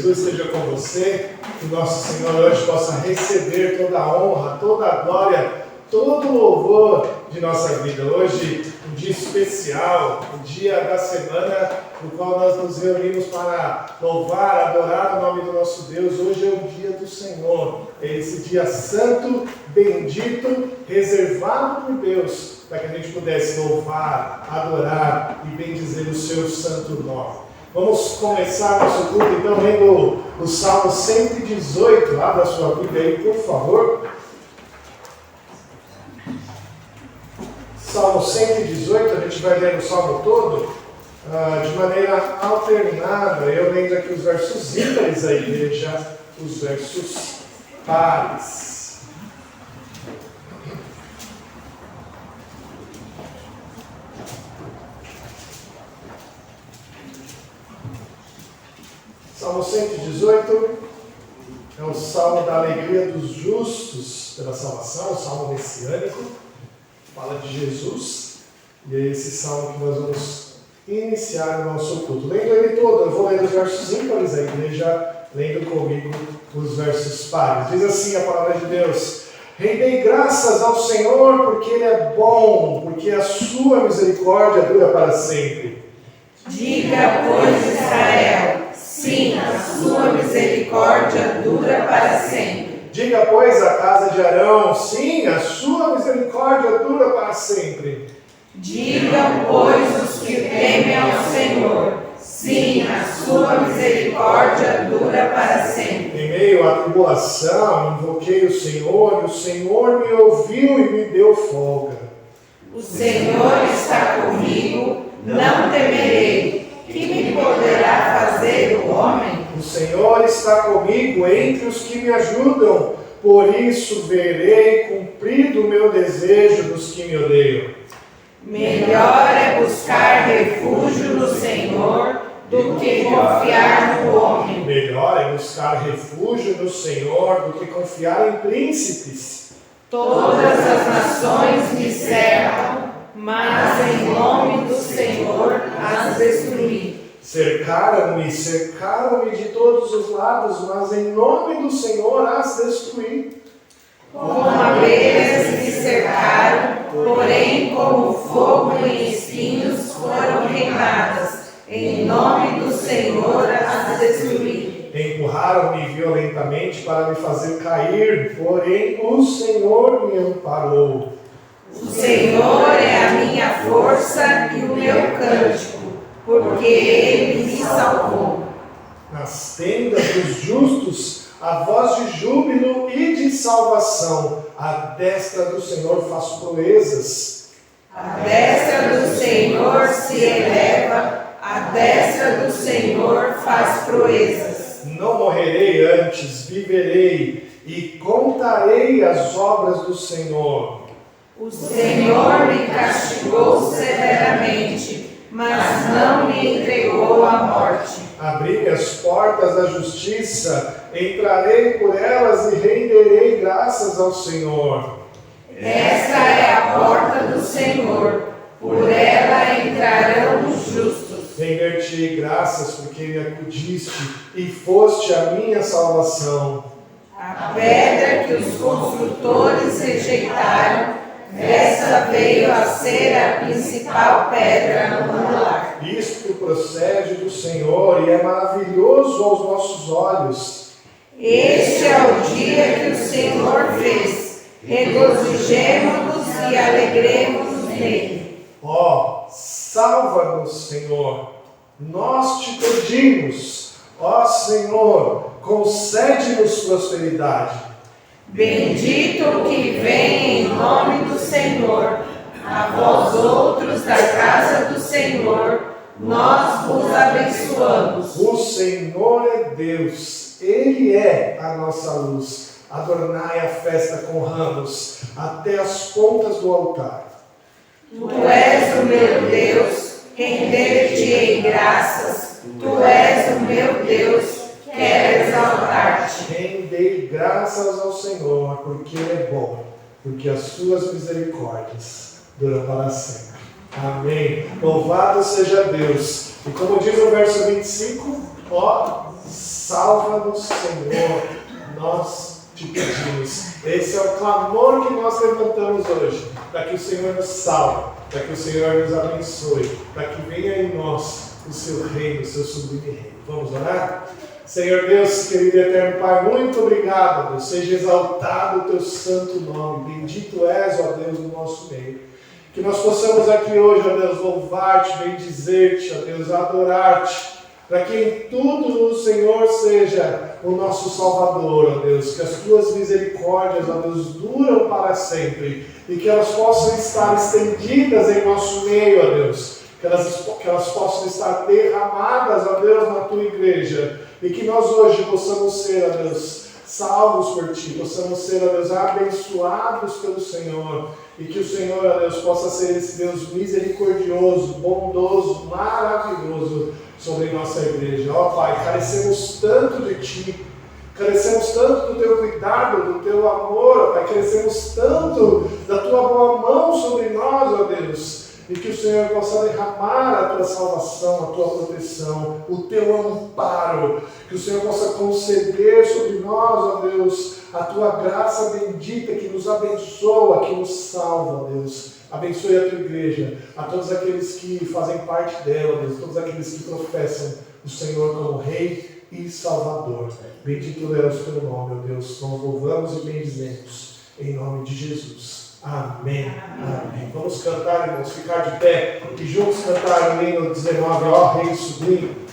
Jesus seja com você, que nosso Senhor hoje possa receber toda a honra, toda a glória, todo o louvor de nossa vida. Hoje, um dia especial, um dia da semana no qual nós nos reunimos para louvar, adorar o nome do nosso Deus. Hoje é o dia do Senhor, é esse dia santo, bendito, reservado por Deus, para que a gente pudesse louvar, adorar e bendizer o seu santo nome. Vamos começar nosso culto então lendo o Salmo 118, abra a sua Bíblia aí, por favor. Salmo 118, a gente vai ler o Salmo todo de maneira alternada. Eu lendo aqui os versos ímpares, a igreja os versos pares. Salmo 118 é o salmo da alegria dos justos pela salvação, o salmo messiânico, fala de Jesus, e é esse salmo que nós vamos iniciar o nosso culto. Lendo ele todo, eu vou ler os versos ímpares, a igreja lendo comigo os versos pares. Diz assim a palavra de Deus: rendei graças ao Senhor, porque Ele é bom, porque a sua misericórdia dura para sempre. Diga, pois, Israel, sim, a sua misericórdia dura para sempre. Diga, pois, a casa de Arão, sim, a sua misericórdia dura para sempre. Digam, pois, os que temem ao Senhor, sim, a sua misericórdia dura para sempre. Em meio à tribulação, invoquei o Senhor, e o Senhor me ouviu e me deu folga. O Senhor está comigo, não temerei. Que me poderá fazer o homem? O Senhor está comigo entre os que me ajudam, por isso verei cumprido o meu desejo dos que me odeiam. Melhor é buscar refúgio no Senhor do que confiar no homem. Melhor é buscar refúgio no Senhor do que confiar em príncipes. Todas as nações me cercam, mas em nome do Senhor as destruí. Cercaram-me de todos os lados, mas em nome do Senhor as destruí. Como abelhas me cercaram, porém como fogo em espinhos foram queimadas. Em nome do Senhor as destruí. Empurraram-me violentamente para me fazer cair, porém o Senhor me amparou. O Senhor é a minha força e o meu cântico, porque Ele me salvou. Nas tendas dos justos, a voz de júbilo e de salvação. A destra do Senhor faz proezas. A destra do Senhor se eleva, a destra do Senhor faz proezas. Não morrerei antes, viverei e contarei as obras do Senhor. O Senhor me castigou severamente, mas não me entregou à morte. Abri as portas da justiça, entrarei por elas e renderei graças ao Senhor. Esta é a porta do Senhor, por ela entrarão os justos. Render-te graças porque me acudiste e foste a minha salvação. A pedra que os construtores rejeitaram, essa veio a ser a principal pedra angular. Isto procede do Senhor e é maravilhoso aos nossos olhos. Este é o dia que o Senhor fez. Regozijemo-nos e alegremos-nos nele. Ó, salva-nos, Senhor. Nós te pedimos. Ó Senhor, concede-nos prosperidade. Bendito o que vem em nome do Senhor. A vós outros da casa do Senhor, nós vos abençoamos. O Senhor é Deus, Ele é a nossa luz. Adornai a festa com ramos, até as pontas do altar. Tu és o meu Deus, render-te-ei graças. Tu és o meu Deus, quero exaltar-te. Rendei graças ao Senhor, porque Ele é bom, porque as suas misericórdias duram para sempre. Amém. Louvado seja Deus. E como diz o verso 25, ó, Salva-nos, Senhor, nós te pedimos. Esse é o clamor que nós levantamos hoje, para que o Senhor nos salve, para que o Senhor nos abençoe, para que venha em nós o seu reino, o seu sublime reino. Vamos orar? Senhor Deus, querido e eterno Pai, muito obrigado, Deus. Seja exaltado o teu santo nome. Bendito és, ó Deus, no nosso meio. Que nós possamos aqui hoje, ó Deus, louvar-te, bendizer-te, ó Deus, adorar-te, para que em tudo o Senhor seja o nosso Salvador, ó Deus. Que as tuas misericórdias, ó Deus, duram para sempre e que elas possam estar estendidas em nosso meio, ó Deus. Que elas possam estar derramadas, ó Deus, na tua igreja. E que nós hoje possamos ser, ó Deus, salvos por ti, possamos ser, ó Deus, abençoados pelo Senhor. E que o Senhor, ó Deus, possa ser esse Deus misericordioso, bondoso, maravilhoso sobre nossa igreja. Ó Pai, carecemos tanto de ti, carecemos tanto do teu cuidado, do teu amor, Pai, carecemos tanto da tua boa mão sobre nós, ó Deus. E que o Senhor possa derramar a tua salvação, a tua proteção, o teu amparo. Que o Senhor possa conceder sobre nós, ó Deus, a tua graça bendita que nos abençoa, que nos salva, ó Deus. Abençoe a tua igreja, a todos aqueles que fazem parte dela, Deus, todos aqueles que professam o Senhor como Rei e Salvador. Bendito é o teu nome, ó Deus. Nós louvamos e bendizemos em nome de Jesus. Amém. Amém. Vamos cantar, irmãos, ficar de pé e juntos cantar o hino 19, ó Rei Sublime.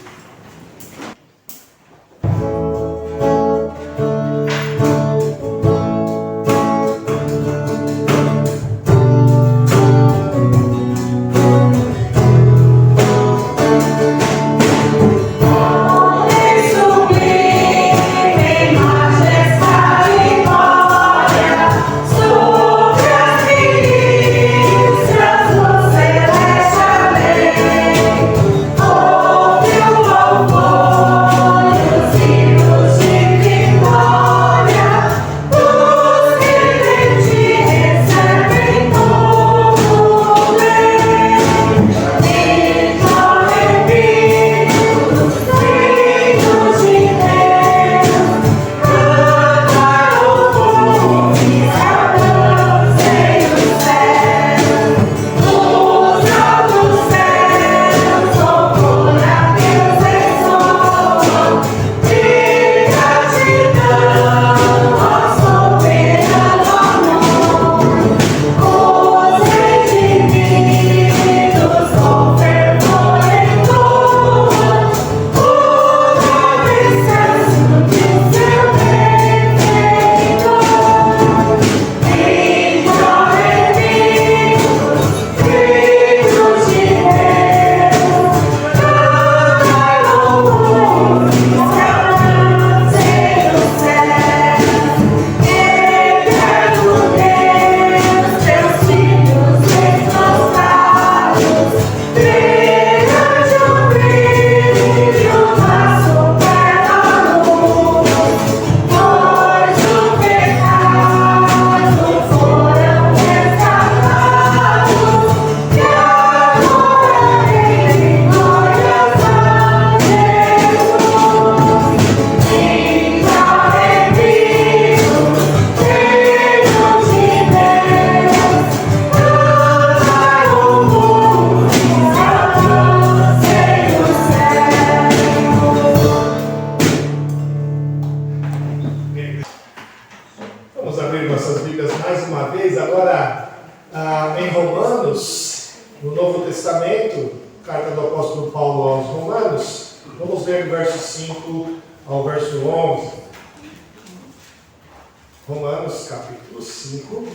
Romanos capítulo 5,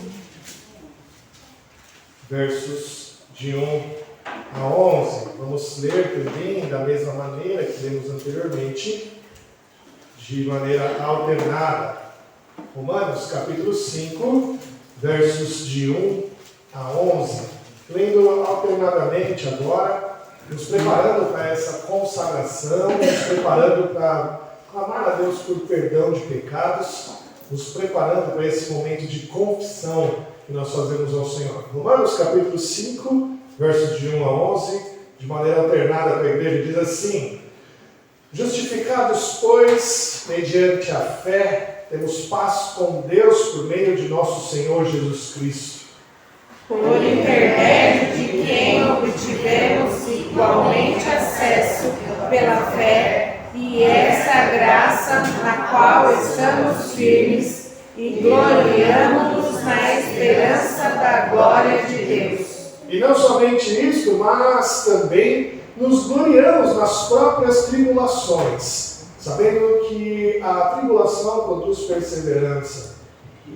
versos de 1 a 11. Vamos ler também da mesma maneira que lemos anteriormente, de maneira alternada. Romanos capítulo 5, versos de 1 a 11. Lendo alternadamente agora, nos preparando para essa consagração, nos preparando para clamar a Deus por perdão de pecados, nos preparando para esse momento de confissão que nós fazemos ao Senhor. Romanos capítulo 5, versos de 1 a 11, de maneira alternada para a igreja, diz assim: Justificados, pois, mediante a fé, temos paz com Deus por meio de nosso Senhor Jesus Cristo. Por intermédio de quem obtivemos igualmente acesso pela fé, e esta graça na qual estamos firmes e gloriamo-nos na esperança da glória de Deus. E não somente isto, mas também nos gloriamos nas próprias tribulações, sabendo que a tribulação produz perseverança.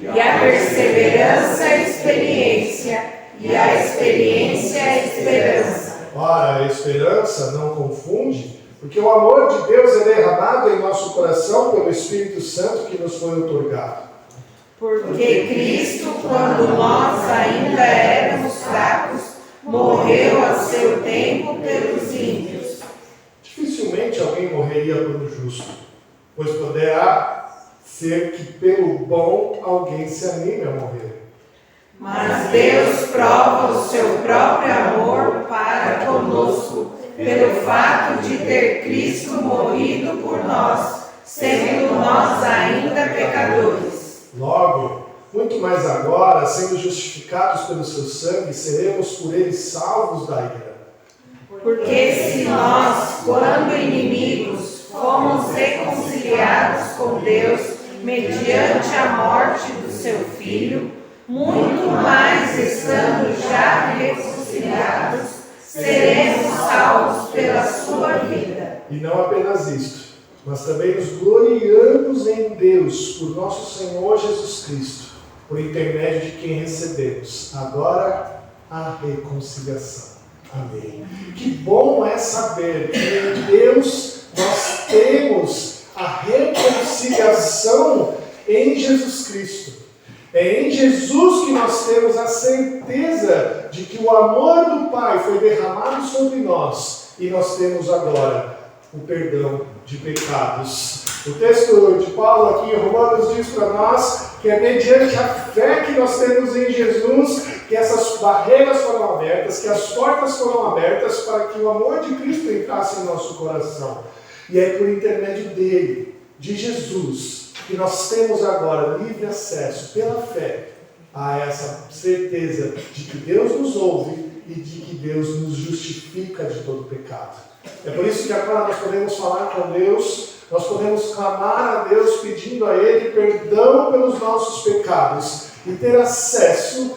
E a perseverança é experiência, e a experiência é esperança. Ora, a esperança não confunde, porque o amor de Deus é derramado em nosso coração pelo Espírito Santo que nos foi outorgado. Porque Cristo, quando nós ainda éramos fracos, morreu a seu tempo pelos ímpios. Dificilmente alguém morreria por um justo, pois poderá ser que pelo bom alguém se anime a morrer. Mas Deus prova o seu próprio amor para conosco, pelo fato de ter Cristo morrido por nós, sendo nós ainda pecadores. Logo, muito mais agora, sendo justificados pelo seu sangue, seremos por ele salvos da ira. Porque se nós, quando inimigos, fomos reconciliados com Deus mediante a morte do seu Filho, muito mais estando já reconciliados, seremos salvos pela sua vida. E não apenas isto, mas também nos gloriamos em Deus por nosso Senhor Jesus Cristo, por intermédio de quem recebemos agora a reconciliação. Amém. Que bom é saber que em Deus nós temos a reconciliação em Jesus Cristo. É em Jesus que nós temos a certeza de que o amor do Pai foi derramado sobre nós e nós temos agora o perdão de pecados. O texto de Paulo aqui em Romanos diz para nós que é mediante a fé que nós temos em Jesus que essas barreiras foram abertas, que as portas foram abertas para que o amor de Cristo entrasse em nosso coração. E é por intermédio dele, de Jesus, que nós temos agora livre acesso pela fé a essa certeza de que Deus nos ouve e de que Deus nos justifica de todo pecado. É por isso que agora nós podemos falar com Deus, nós podemos clamar a Deus pedindo a Ele perdão pelos nossos pecados e ter acesso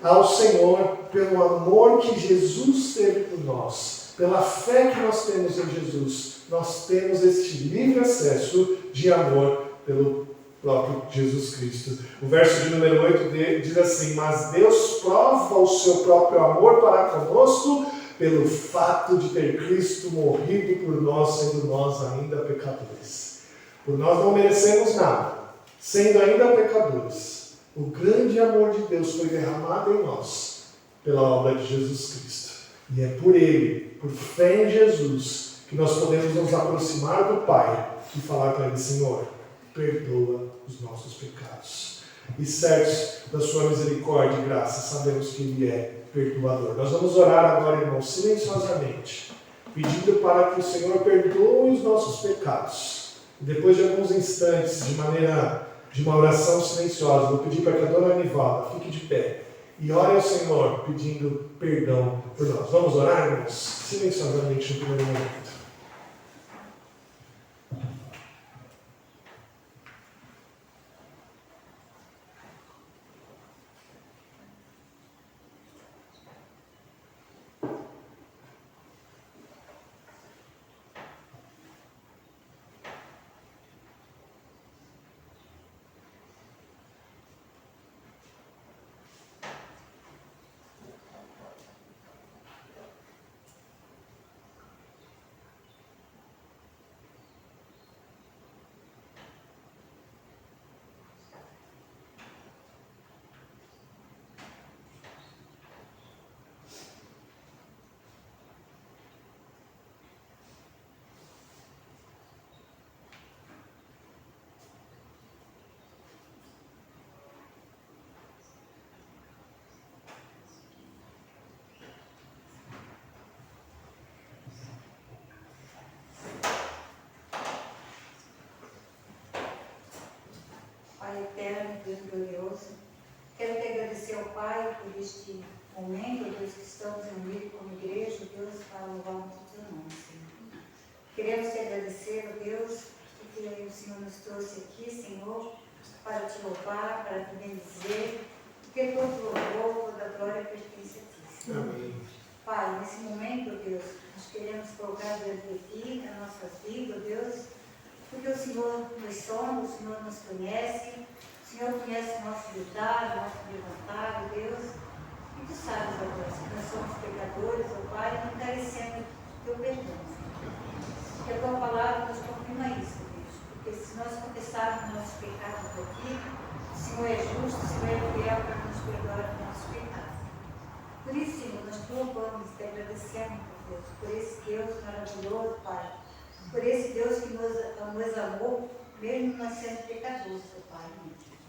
ao Senhor pelo amor que Jesus teve por nós, pela fé que nós temos em Jesus. Nós temos este livre acesso de amor pelo próprio Jesus Cristo. O verso de número 8 diz assim: mas Deus prova o seu próprio amor para conosco pelo fato de ter Cristo morrido por nós, sendo nós ainda pecadores. Por nós não merecemos nada, sendo ainda pecadores. O grande amor de Deus foi derramado em nós pela obra de Jesus Cristo. E é por Ele, por fé em Jesus, que nós podemos nos aproximar do Pai e falar para Ele: Senhor, perdoa os nossos pecados. E certos da sua misericórdia e graça, sabemos que Ele é perdoador. Nós vamos orar agora, irmãos, silenciosamente, pedindo para que o Senhor perdoe os nossos pecados. E depois de alguns instantes, de uma oração silenciosa, vou pedir para que a dona Anivalda fique de pé e ore ao Senhor pedindo perdão por nós. Vamos orar, irmãos, silenciosamente no primeiro momento. Deus glorioso. Quero te agradecer ao Pai por este momento, Deus, que estamos reunidos como igreja, Deus, para louvar o teu nome, Senhor. Queremos te agradecer, Deus, porque o Senhor nos trouxe aqui, Senhor, para te louvar, para te bendizer, porque todo louvor, toda glória pertence a ti, Senhor. Amém. Pai, nesse momento, Deus, nós queremos colocar diante de ti as nossas vidas, Deus, porque o Senhor nos sonda, o Senhor nos conhece, o Senhor conhece o nosso lutar, o nosso levantar, Deus, e tu sabes, ó Deus, que nós somos pecadores, ó Pai, não carecemos do teu perdão, Senhor. Que a tua palavra nos confirma isso, Deus, porque se nós confessarmos nossos pecados aqui, o Senhor é justo, o Senhor é fiel para nos perdoar os nossos pecados. Por isso, Senhor, nós te louvamos e te agradecemos, Deus, por esse Deus maravilhoso, Pai. Por esse Deus que nos amou, mesmo nós sendo pecadores, Pai.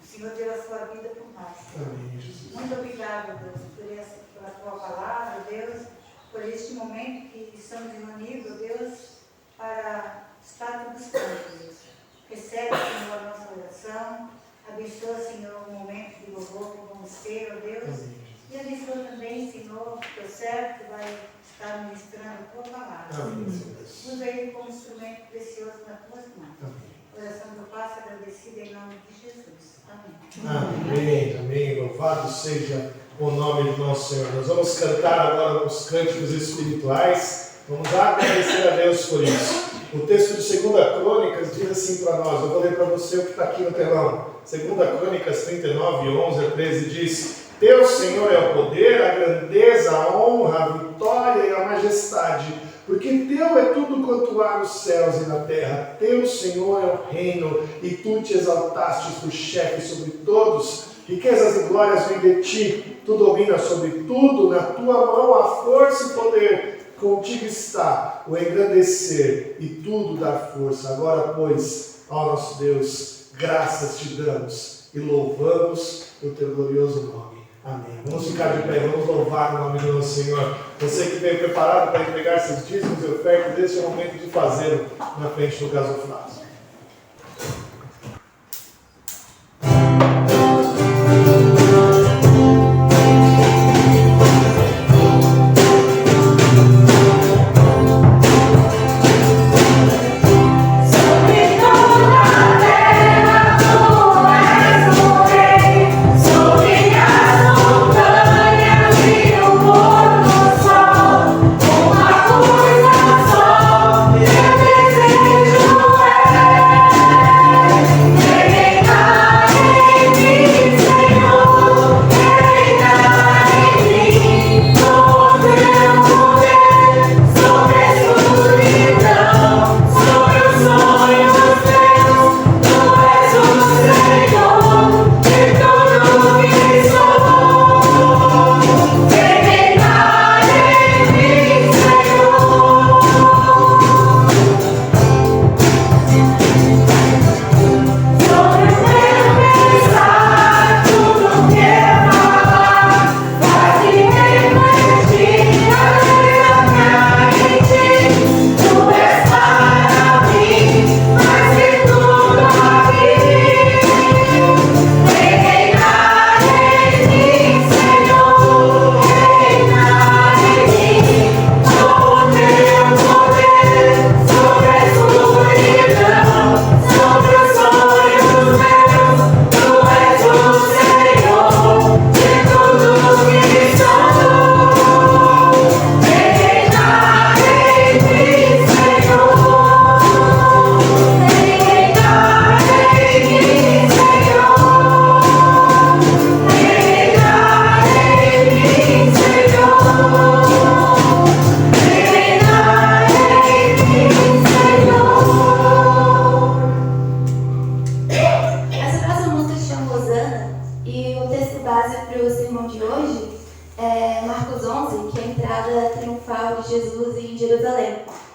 O Senhor deu a sua vida por nós. Amém, Jesus. Muito obrigado, Deus, pela tua palavra, Deus, por este momento que estamos reunidos, Deus, para estar te buscando, Deus. Recebe, Senhor, a nossa oração. Abençoa, Senhor, o momento de louvor que vamos ter, ó Deus. Amém. E abençoa também, Senhor, o teu servo que vai estar ministrando a tua palavra. Amém, Senhor. Usa ele como instrumento precioso nas tuas mãos. Amém. Oração que eu faço agradecida em nome de Jesus. Amém. Amém, amém. Louvado seja o nome do nosso Senhor. Nós vamos cantar agora os cânticos espirituais. Vamos agradecer a Deus por isso. O texto de 2 Crônicas diz assim para nós, eu vou ler para você o que está aqui no telão. 2 Crônicas 39, 11 a 13 diz: Teu, Senhor, é o poder, a grandeza, a honra, a vitória e a majestade, porque teu é tudo quanto há nos céus e na terra. Teu, Senhor, é o reino, e tu te exaltaste por chefe sobre todos. Riquezas e glórias vêm de ti, tu dominas sobre tudo, na tua mão há força e poder. Contigo está o engrandecer e tudo dar força. Agora, pois, ó nosso Deus, graças te damos e louvamos o teu glorioso nome. Amém. Vamos ficar de pé, vamos louvar o nome do nosso Senhor. Você que veio preparado para entregar seus dízimos e ofertas, esse é o momento de fazê-lo na frente do gasofilaço.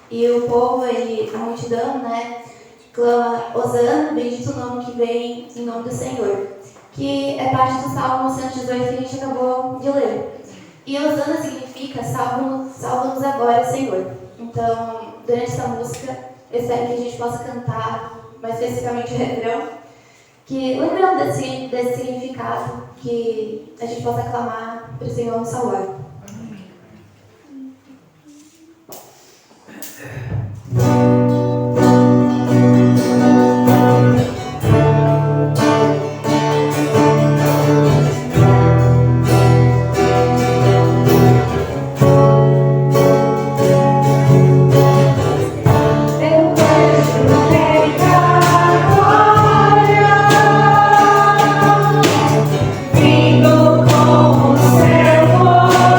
E o povo, a multidão, clama: Hosana, bendito o nome que vem em nome do Senhor. Que é parte do Salmo 118 que a gente acabou de ler. E Hosana significa salva-nos agora, Senhor. Então, durante essa música, eu espero que a gente possa cantar mais especificamente o refrão. que lembrando desse significado, que a gente possa clamar para o Senhor nos salvar. Vindo com o seu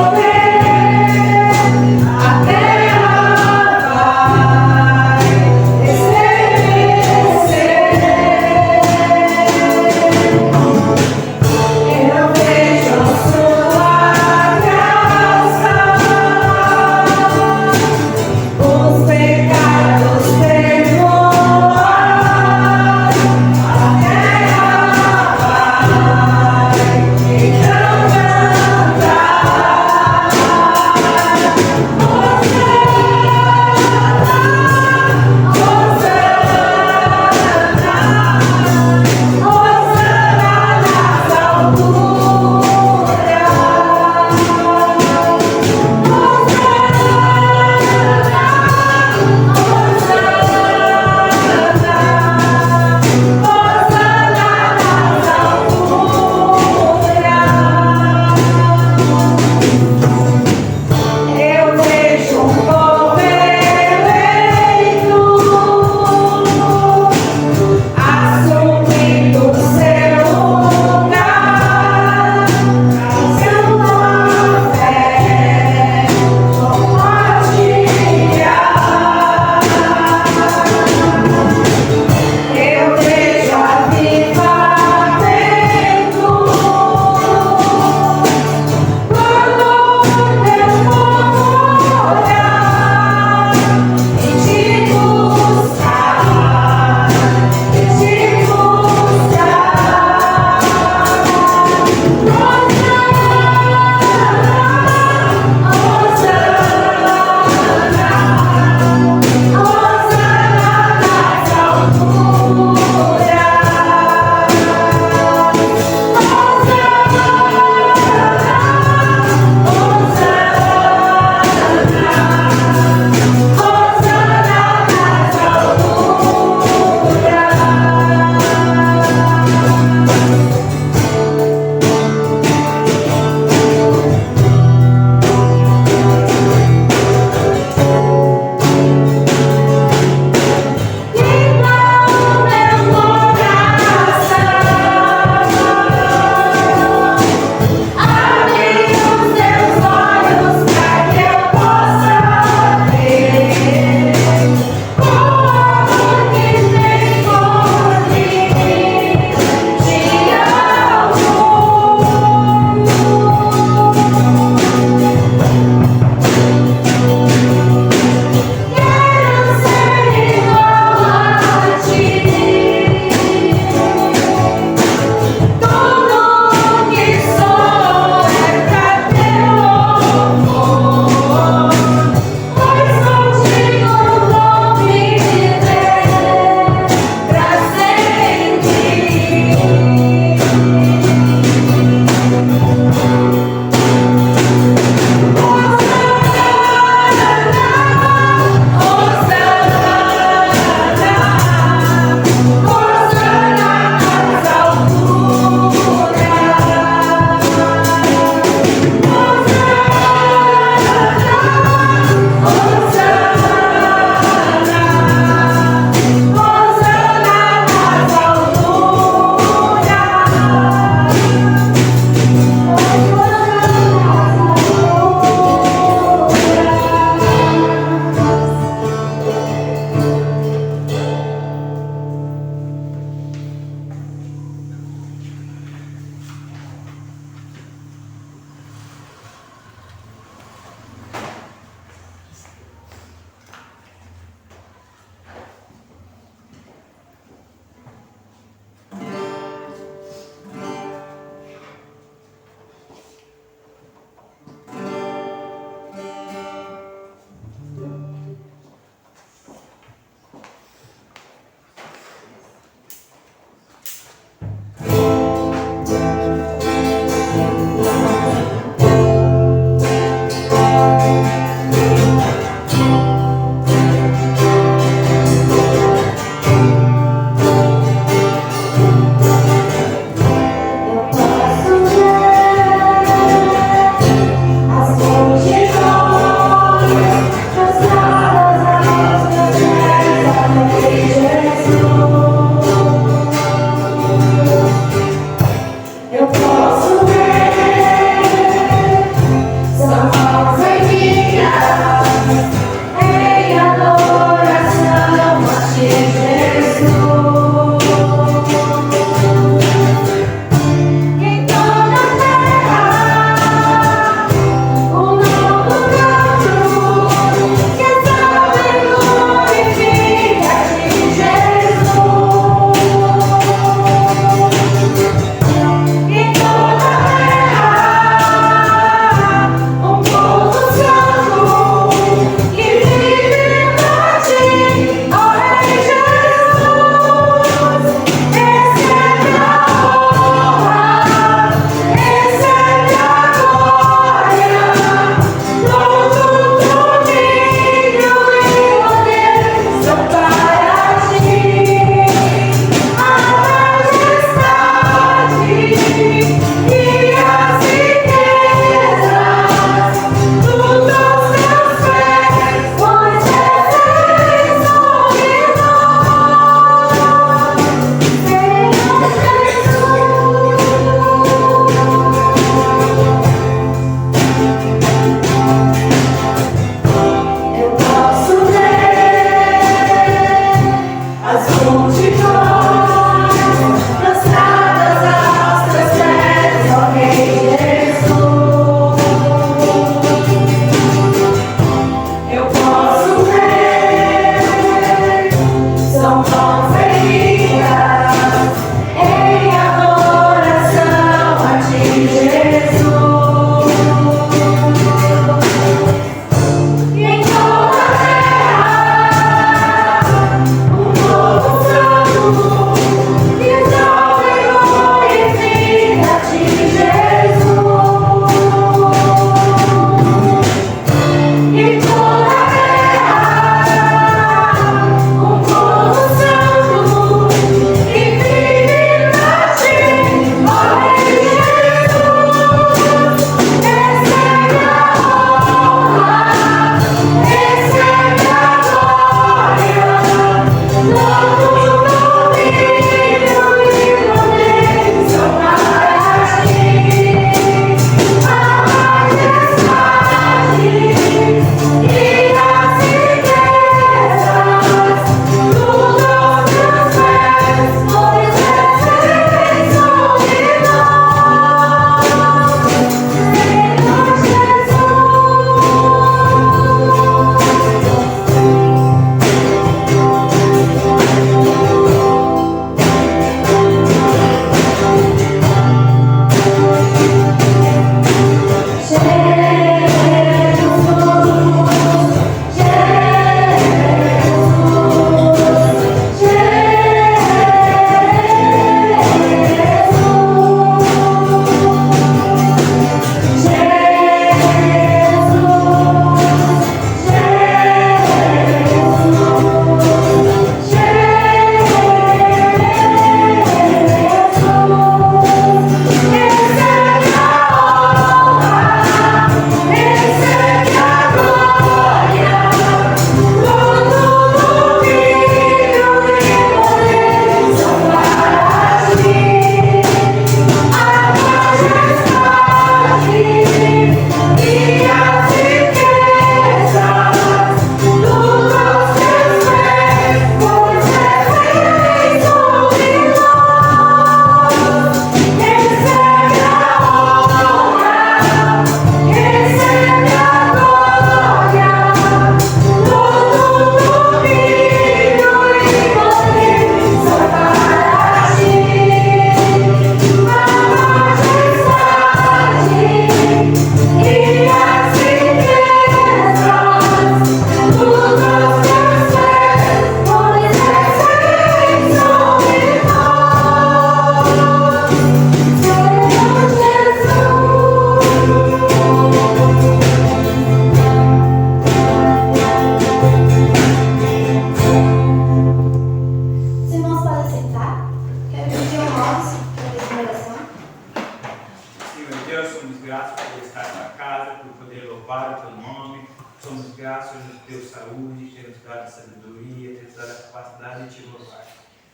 nome. Somos gratos, Senhor, por teu saúde, ter nos dado sabedoria, ter nos dado a capacidade de te louvar.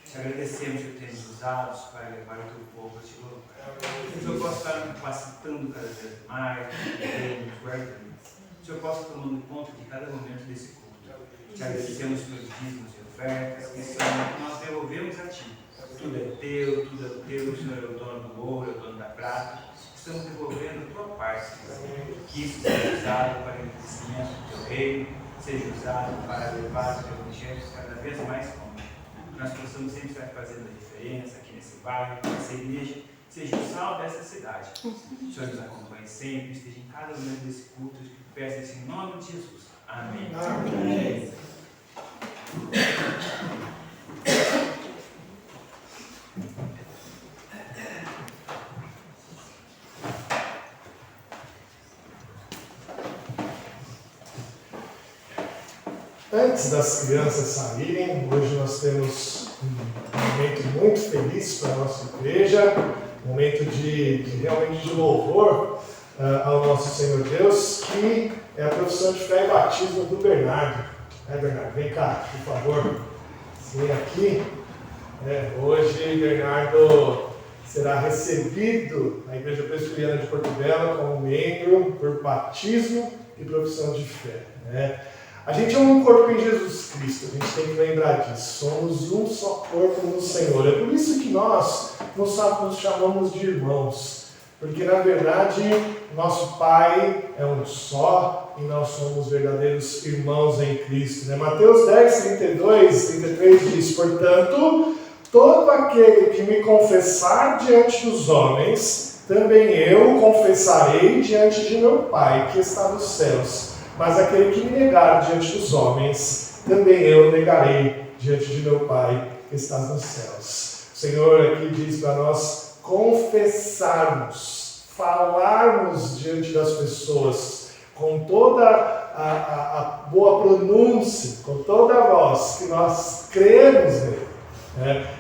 Te agradecemos por ter nos usado para levar o teu povo a te louvar. Que o Senhor possa estar nos capacitando cada vez mais, nos guardando. Que o Senhor possa tomando conta de cada momento desse culto. Te agradecemos pelos dízimos e ofertas, que nós devolvemos a Ti. Tudo é teu, o Senhor é o dono do ouro, é o dono da prata. Estamos devolvendo a tua parte, Senhor. Que isso seja usado para o crescimento do teu reino, seja usado para levar o teu evangelho cada vez mais longe. Que nós possamos sempre estar fazendo a diferença aqui nesse bairro, nessa igreja, seja o sal dessa cidade. O Senhor nos acompanhe sempre, esteja em cada momento desse culto, que peço isso em nome de Jesus. Amém. Amém. Antes das crianças saírem, hoje nós temos um momento muito feliz para a nossa igreja, um momento realmente de louvor ao nosso Senhor Deus, que é a profissão de fé e batismo do Bernardo. Bernardo, vem cá, por favor. Vem aqui. Hoje, Bernardo será recebido na Igreja Presbiteriana de Porto Belo como membro por batismo e profissão de fé. A gente é um corpo em Jesus Cristo, a gente tem que lembrar disso. Somos um só corpo no Senhor. É por isso que nós nos chamamos de irmãos. Porque, na verdade, nosso Pai é um só e nós somos verdadeiros irmãos em Cristo. Mateus 10, 32, 33 diz: portanto, todo aquele que me confessar diante dos homens, também eu confessarei diante de meu Pai que está nos céus. Mas aquele que me negar diante dos homens, também eu negarei diante de meu Pai que está nos céus. O Senhor aqui diz para nós confessarmos, falarmos diante das pessoas com toda a boa pronúncia, com toda a voz, que nós cremos nele.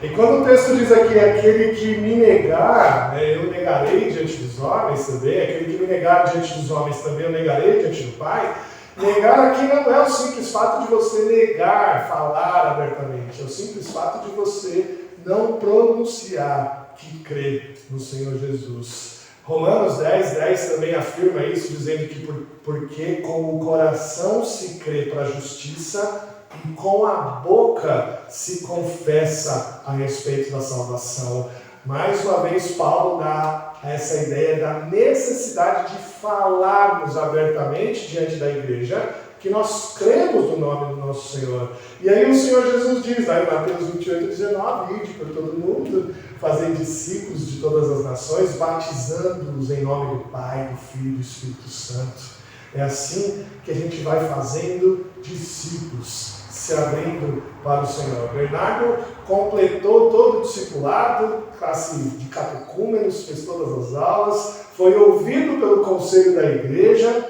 E quando o texto diz aqui, aquele que me negar, eu negarei diante dos homens também, aquele que me negar diante dos homens também eu negarei diante do Pai. Negar aqui não é o simples fato de você negar, falar abertamente, é o simples fato de você não pronunciar que crê no Senhor Jesus. Romanos 10, 10 também afirma isso, dizendo que porque com o coração se crê para a justiça, e com a boca se confessa a respeito da salvação. Mais uma vez, Paulo dá essa ideia da necessidade de falarmos abertamente diante da igreja que nós cremos no nome do nosso Senhor. E aí o Senhor Jesus diz, lá em Mateus 28, 19, ide por todo mundo, fazer discípulos de todas as nações, batizando-os em nome do Pai, do Filho e do Espírito Santo. É assim que a gente vai fazendo discípulos, se abrindo para o Senhor. Bernardo completou todo o discipulado, classe de catecúmenos, fez todas as aulas, foi ouvido pelo conselho da igreja,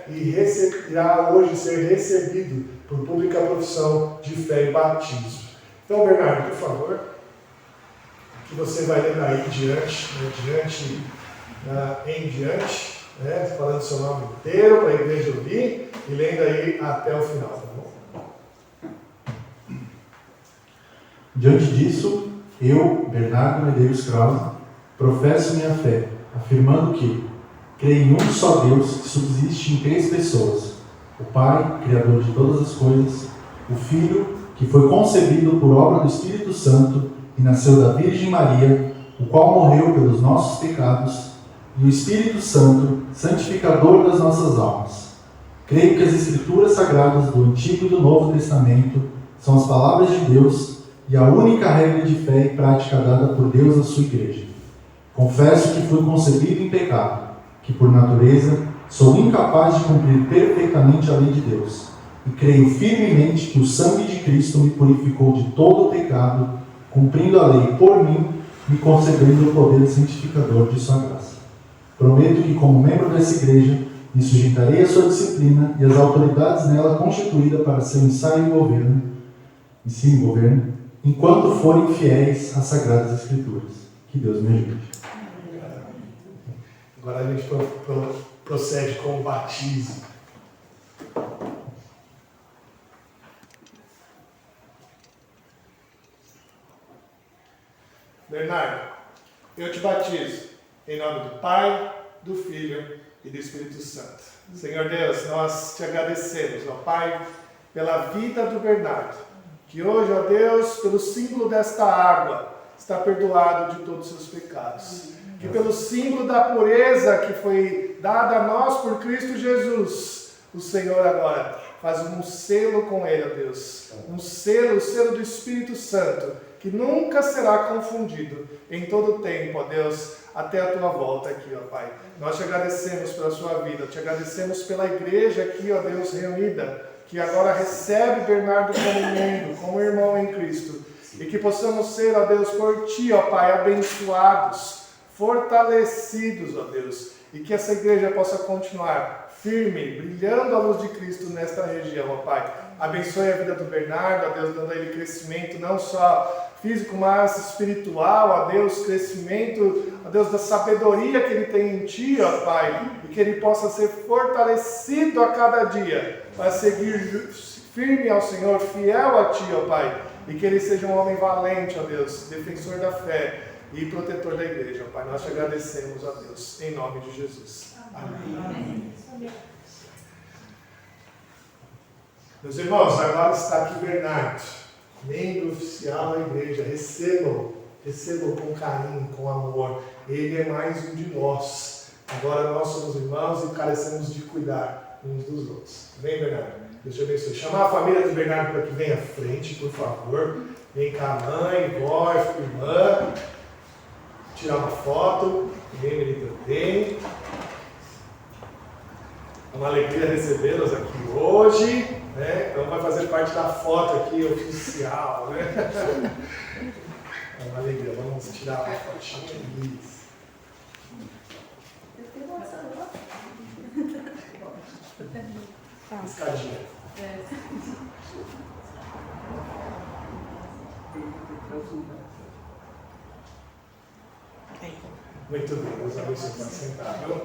e irá hoje ser recebido por pública profissão de fé e batismo. Então, Bernardo, por favor, que você vai ler aí em diante, falando seu nome inteiro para a igreja ouvir e lendo aí até o final, tá bom? Diante disso, eu, Bernardo Medeiros Krause, professo minha fé, afirmando que creio em um só Deus que subsiste em 3 pessoas: o Pai, Criador de todas as coisas, o Filho, que foi concebido por obra do Espírito Santo e nasceu da Virgem Maria, o qual morreu pelos nossos pecados, e o Espírito Santo, santificador das nossas almas. Creio que as Escrituras Sagradas do Antigo e do Novo Testamento são as palavras de Deus e a única regra de fé e prática dada por Deus à sua igreja. Confesso que fui concebido em pecado, que por natureza sou incapaz de cumprir perfeitamente a lei de Deus, e creio firmemente que o sangue de Cristo me purificou de todo o pecado, cumprindo a lei por mim, me concedendo o poder santificador de sua graça. Prometo que, como membro dessa igreja, me sujeitarei à sua disciplina e às autoridades nela constituídas para seu ensino e governo, enquanto forem fiéis às Sagradas Escrituras. Que Deus me ajude. Agora a gente procede com o batismo. Eu te batizo em nome do Pai, do Filho e do Espírito Santo. Senhor Deus, nós te agradecemos, ó Pai, pela vida do Bernardo, que hoje, ó Deus, pelo símbolo desta água, está perdoado de todos os seus pecados. Que pelo símbolo da pureza que foi dada a nós por Cristo Jesus, o Senhor agora faz um selo com ele, ó Deus. Um selo, o selo do Espírito Santo, que nunca será confundido em todo o tempo, ó Deus, até a tua volta aqui, ó Pai. Nós te agradecemos pela sua vida, te agradecemos pela igreja aqui, ó Deus, reunida, que agora recebe Bernardo como membro, como irmão em Cristo. E que possamos ser, ó Deus, por ti, ó Pai, abençoados, fortalecidos, ó Deus. E que essa igreja possa continuar firme, brilhando a luz de Cristo nesta região, ó Pai. Abençoe a vida do Bernardo, ó Deus, dando a ele crescimento, não só físico, mas espiritual, ó Deus, crescimento, ó Deus, da sabedoria que ele tem em Ti, ó Pai, e que ele possa ser fortalecido a cada dia, para seguir firme ao Senhor, fiel a Ti, ó Pai, e que ele seja um homem valente, ó Deus, defensor da fé e protetor da igreja, ó Pai. Nós te agradecemos, ó Deus, em nome de Jesus. Amém. Meus irmãos, agora está aqui Bernardo, membro oficial da igreja. Recebam com carinho, com amor. Ele é mais um de nós. Agora nós somos irmãos e carecemos de cuidar uns dos outros. Vem, Bernardo. Deus te abençoe. Chamar a família do Bernardo para que venha à frente, por favor. Vem cá, mãe, vó, irmã. Tirar uma foto. Vem, menino, também. É uma alegria recebê-los aqui hoje, né? Então vai fazer parte da foto aqui oficial, né? É uma alegria. Vamos tirar uma fotinha. Isso. Escadinha. Muito bem, Deus abençoe. Pode sentar, viu?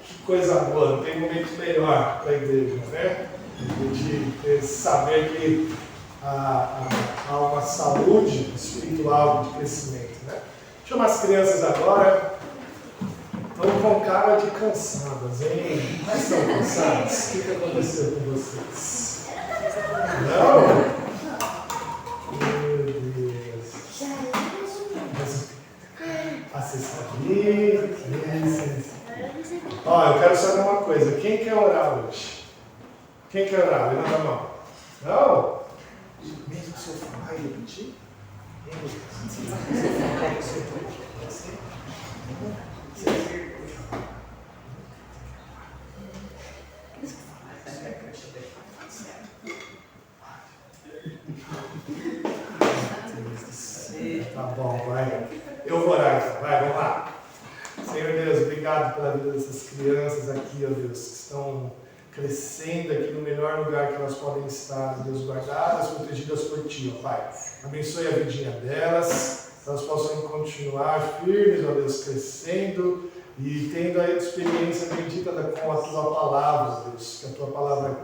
Que coisa boa, não tem momento melhor para a igreja, né? De saber que há uma saúde espiritual de crescimento, né? Chama as crianças agora. Estão com cara de cansadas, hein? Mas estão cansadas? O que aconteceu com vocês? Não? Meu Deus. Assista aqui. Ó, eu quero saber uma coisa. Quem quer orar hoje? Quem quer orar? Levanta a mão. Não? Mesmo se eu falar e repetir? Tá bom, vai. Eu vou orar então. Vai, vamos lá. Senhor Deus, obrigado pela vida dessas crianças aqui, ó Deus, que estão crescendo aqui no melhor lugar que elas podem estar, Deus, guardadas, protegidas por Ti, ó Pai. Abençoe a vidinha delas, que elas possam continuar firmes, ó Deus, crescendo e tendo a experiência bendita com a Tua palavra, ó Deus, que a Tua palavra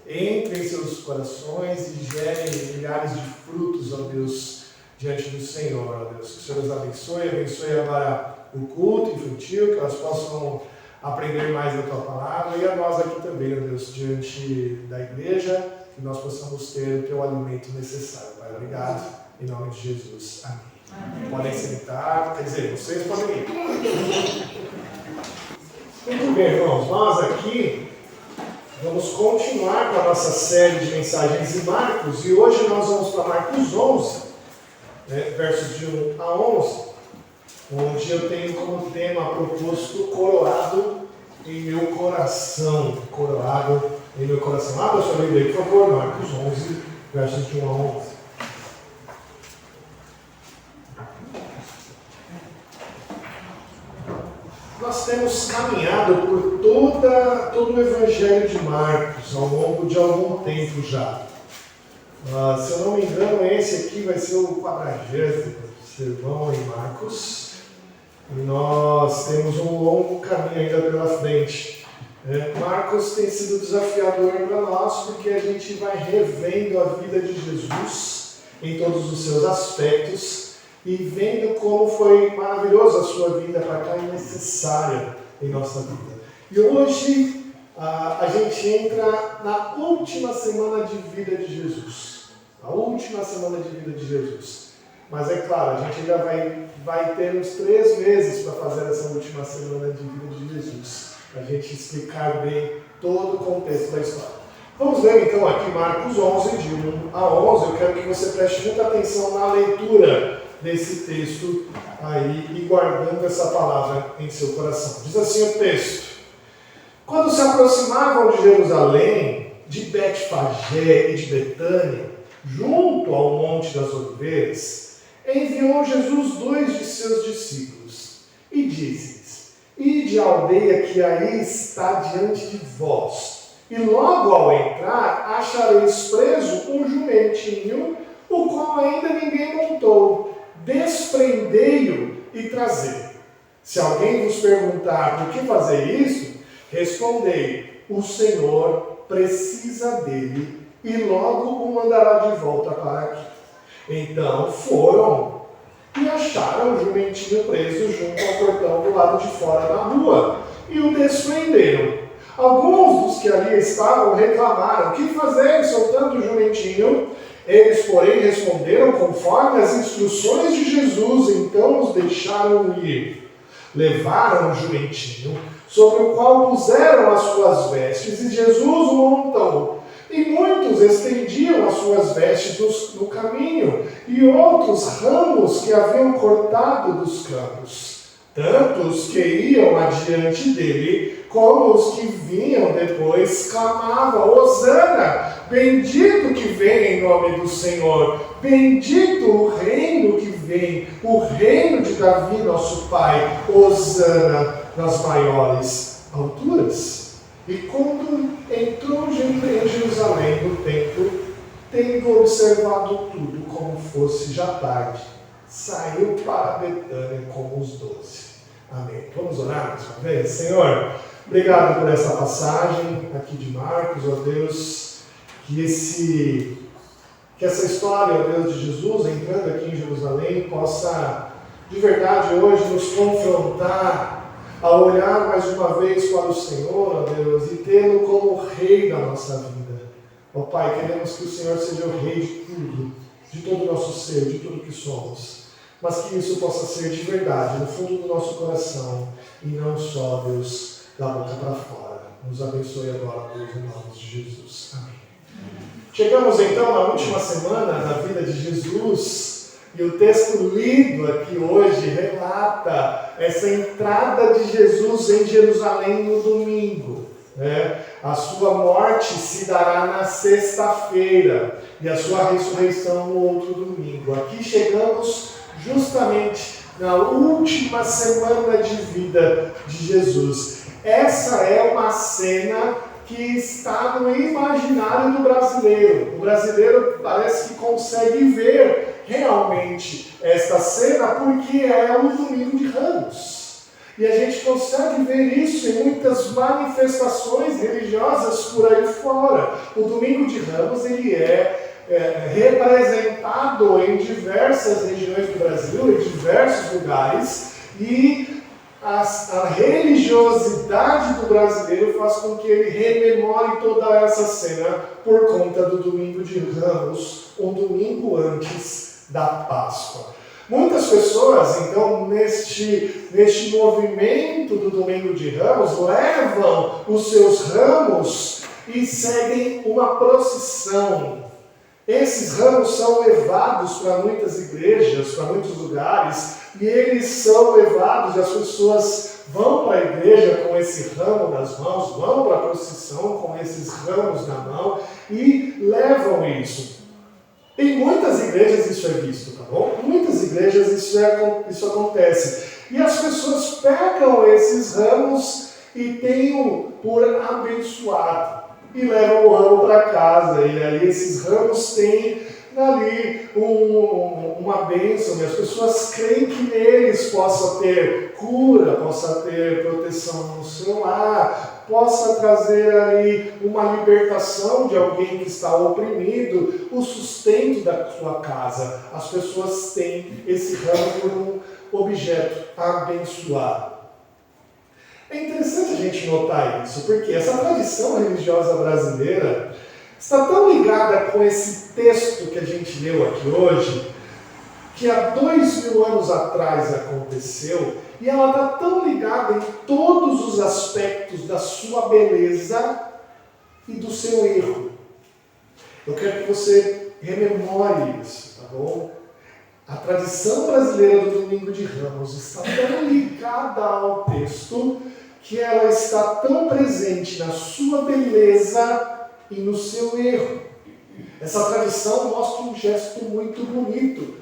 entre em seus corações e gere milhares de frutos, ó Deus, diante do Senhor, ó Deus. Que o Senhor os abençoe agora o culto infantil, que elas possam aprender mais da Tua palavra, e a nós aqui também, ó Deus, diante da igreja, que nós possamos ter o Teu alimento necessário. Pai, obrigado, em nome de Jesus. Amém. Amém. Podem sentar, quer dizer, vocês podem ir. Muito bem, irmãos, nós aqui vamos continuar com a nossa série de mensagens em Marcos, e hoje nós vamos para Marcos 11, versos de 1 a 11, onde eu tenho como tema proposto coroado em meu coração. Coroado em meu coração. Abra sua Bíblia aí, por favor, Marcos 11, versos de 1 a 11. Nós temos caminhado por todo o Evangelho de Marcos ao longo de algum tempo já. Se eu não me engano, esse aqui vai ser o 40º sermão em Marcos. E nós temos um longo caminho ainda pela frente. Marcos tem sido desafiador para nós, porque a gente vai revendo a vida de Jesus em todos os seus aspectos e vendo como foi maravilhosa a sua vida para cá e necessária em nossa vida. E hoje a gente entra na última semana de vida de Jesus. A última semana de vida de Jesus. Mas é claro, a gente ainda vai ter uns 3 meses para fazer essa última semana de vida de Jesus. Para a gente explicar bem todo o contexto da história. Vamos ler então aqui Marcos 11, de 1 a 11. Eu quero que você preste muita atenção na leitura desse texto aí e guardando essa palavra em seu coração. Diz assim o texto: Quando se aproximavam de Jerusalém, de Betfagé e de Betânia, junto ao Monte das Oliveiras, enviou Jesus 2 de seus discípulos e disse-lhes: Ide à aldeia que aí está diante de vós, e logo ao entrar achareis preso um jumentinho, o qual ainda ninguém montou. Desprendei-o e trazei. Se alguém vos perguntar por que fazer isso, respondei: o Senhor precisa dele e logo o mandará de volta para aqui. Então foram e acharam o jumentinho preso junto ao portão do lado de fora da rua e o desprenderam. Alguns dos que ali estavam reclamaram: que fazeis soltando o jumentinho? Eles, porém, responderam conforme as instruções de Jesus, então os deixaram ir. Levaram o jumentinho, sobre o qual puseram as suas vestes, e Jesus o montou. E muitos estendiam as suas vestes no caminho, e outros ramos que haviam cortado dos campos. Tanto os que iam adiante dele, como os que vinham depois, clamavam: Hosana, bendito que vem em nome do Senhor, bendito o reino que vem, o reino de Davi nosso Pai, Hosana nas maiores alturas. E quando entrou em Jerusalém no templo, tendo observado tudo como fosse já tarde, saiu para Betânia com os 12. Amém. Vamos orar mais uma vez? Senhor, obrigado por essa passagem aqui de Marcos, ó Deus, que essa história, ó Deus, de Jesus entrando aqui em Jerusalém possa, de verdade, hoje nos confrontar a olhar mais uma vez para o Senhor, ó Deus, e tê-lo como Rei da nossa vida. Ó Pai, queremos que o Senhor seja o Rei de tudo, de todo o nosso ser, de tudo que somos. Mas que isso possa ser de verdade, no fundo do nosso coração, e não só, Deus, da boca para fora. Nos abençoe agora, Deus, em nome de Jesus. Amém. Chegamos então na última semana da vida de Jesus, e o texto lido aqui hoje relata essa entrada de Jesus em Jerusalém no domingo. A sua morte se dará na sexta-feira, e a sua ressurreição no outro domingo. Aqui chegamos justamente na última semana de vida de Jesus. Essa é uma cena que está no imaginário do brasileiro. O brasileiro parece que consegue ver realmente esta cena porque é o Domingo de Ramos. E a gente consegue ver isso em muitas manifestações religiosas por aí fora. O Domingo de Ramos ele é representado em diversas regiões do Brasil, em diversos lugares, e a religiosidade do brasileiro faz com que ele rememore toda essa cena por conta do Domingo de Ramos, um domingo antes da Páscoa. Muitas pessoas, então, neste movimento do Domingo de Ramos, levam os seus ramos e seguem uma procissão. Esses ramos são levados para muitas igrejas, para muitos lugares, e eles são levados e as pessoas vão para a igreja com esse ramo nas mãos, vão para a procissão com esses ramos na mão e levam isso. Em muitas igrejas isso é visto, tá bom? Em muitas igrejas isso acontece. E as pessoas pegam esses ramos e têm-o por abençoado. E levam o ramo para casa. E aí esses ramos têm ali uma bênção, e as pessoas creem que neles possa ter cura, possa ter proteção no seu lar, possa trazer ali uma libertação de alguém que está oprimido, o sustento da sua casa. As pessoas têm esse ramo por um objeto abençoado. É interessante a gente notar isso, porque essa tradição religiosa brasileira está tão ligada com esse texto que a gente leu aqui hoje, que há 2000 anos atrás aconteceu, e ela está tão ligada em todos os aspectos da sua beleza e do seu erro. Eu quero que você rememore isso, tá bom? A tradição brasileira do Domingo de Ramos está tão ligada ao texto que ela está tão presente na sua beleza e no seu erro. Essa tradição mostra um gesto muito bonito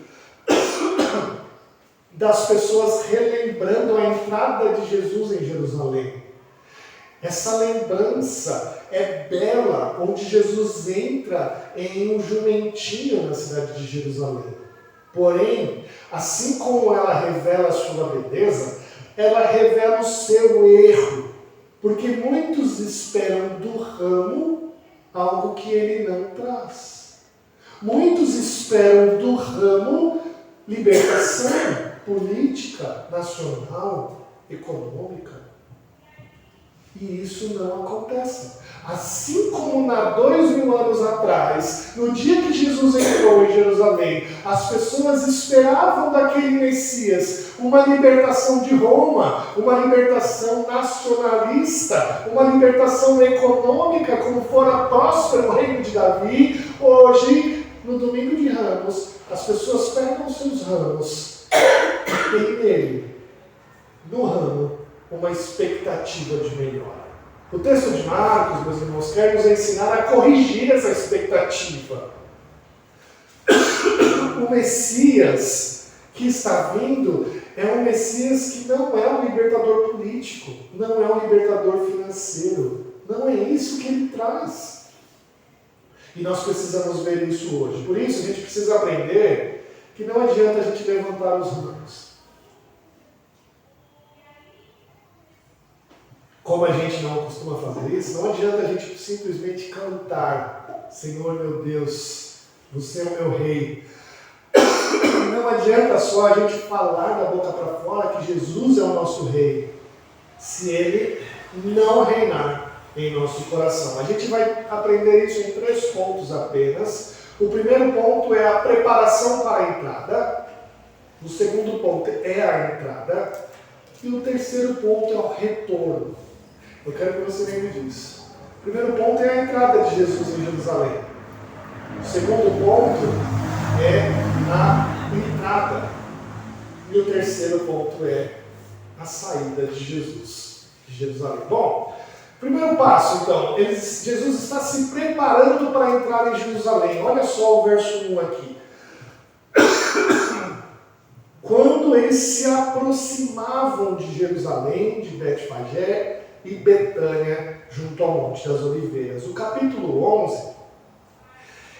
das pessoas relembrando a entrada de Jesus em Jerusalém. Essa lembrança é bela, onde Jesus entra em um jumentinho na cidade de Jerusalém. Porém, assim como ela revela a sua beleza, ela revela o seu erro, porque muitos esperam do ramo algo que ele não traz. Muitos esperam do ramo libertação política, nacional, econômica. E isso não acontece. Assim como há 2000 anos atrás, no dia que Jesus entrou em Jerusalém, as pessoas esperavam daquele Messias uma libertação de Roma, uma libertação nacionalista, uma libertação econômica, como fora próspero o reino de Davi. Hoje, no Domingo de Ramos, as pessoas pegam seus ramos e tem nele, no ramo, uma expectativa de melhor. O texto de Marcos, meus irmãos, quer nos ensinar a corrigir essa expectativa. O Messias que está vindo é um Messias que não é um libertador político, não é um libertador financeiro. Não é isso que ele traz. E nós precisamos ver isso hoje. Por isso, a gente precisa aprender que não adianta a gente levantar os ramos. Como a gente não costuma fazer isso, não adianta a gente simplesmente cantar: Senhor meu Deus, você é o meu rei. Não adianta só a gente falar da boca para fora que Jesus é o nosso rei, se ele não reinar em nosso coração. A gente vai aprender isso em 3 pontos apenas. O primeiro ponto é a preparação para a entrada. O segundo ponto é a entrada. E o terceiro ponto é o retorno. Eu quero que você lembre disso. O primeiro ponto é a entrada de Jesus em Jerusalém. O segundo ponto é a entrada. E o terceiro ponto é a saída de Jesus de Jerusalém. Bom, primeiro passo, então, Jesus está se preparando para entrar em Jerusalém. Olha só o verso 1 aqui. Quando eles se aproximavam de Jerusalém, de Betfagé e Betânia, junto ao Monte das Oliveiras. O capítulo 11,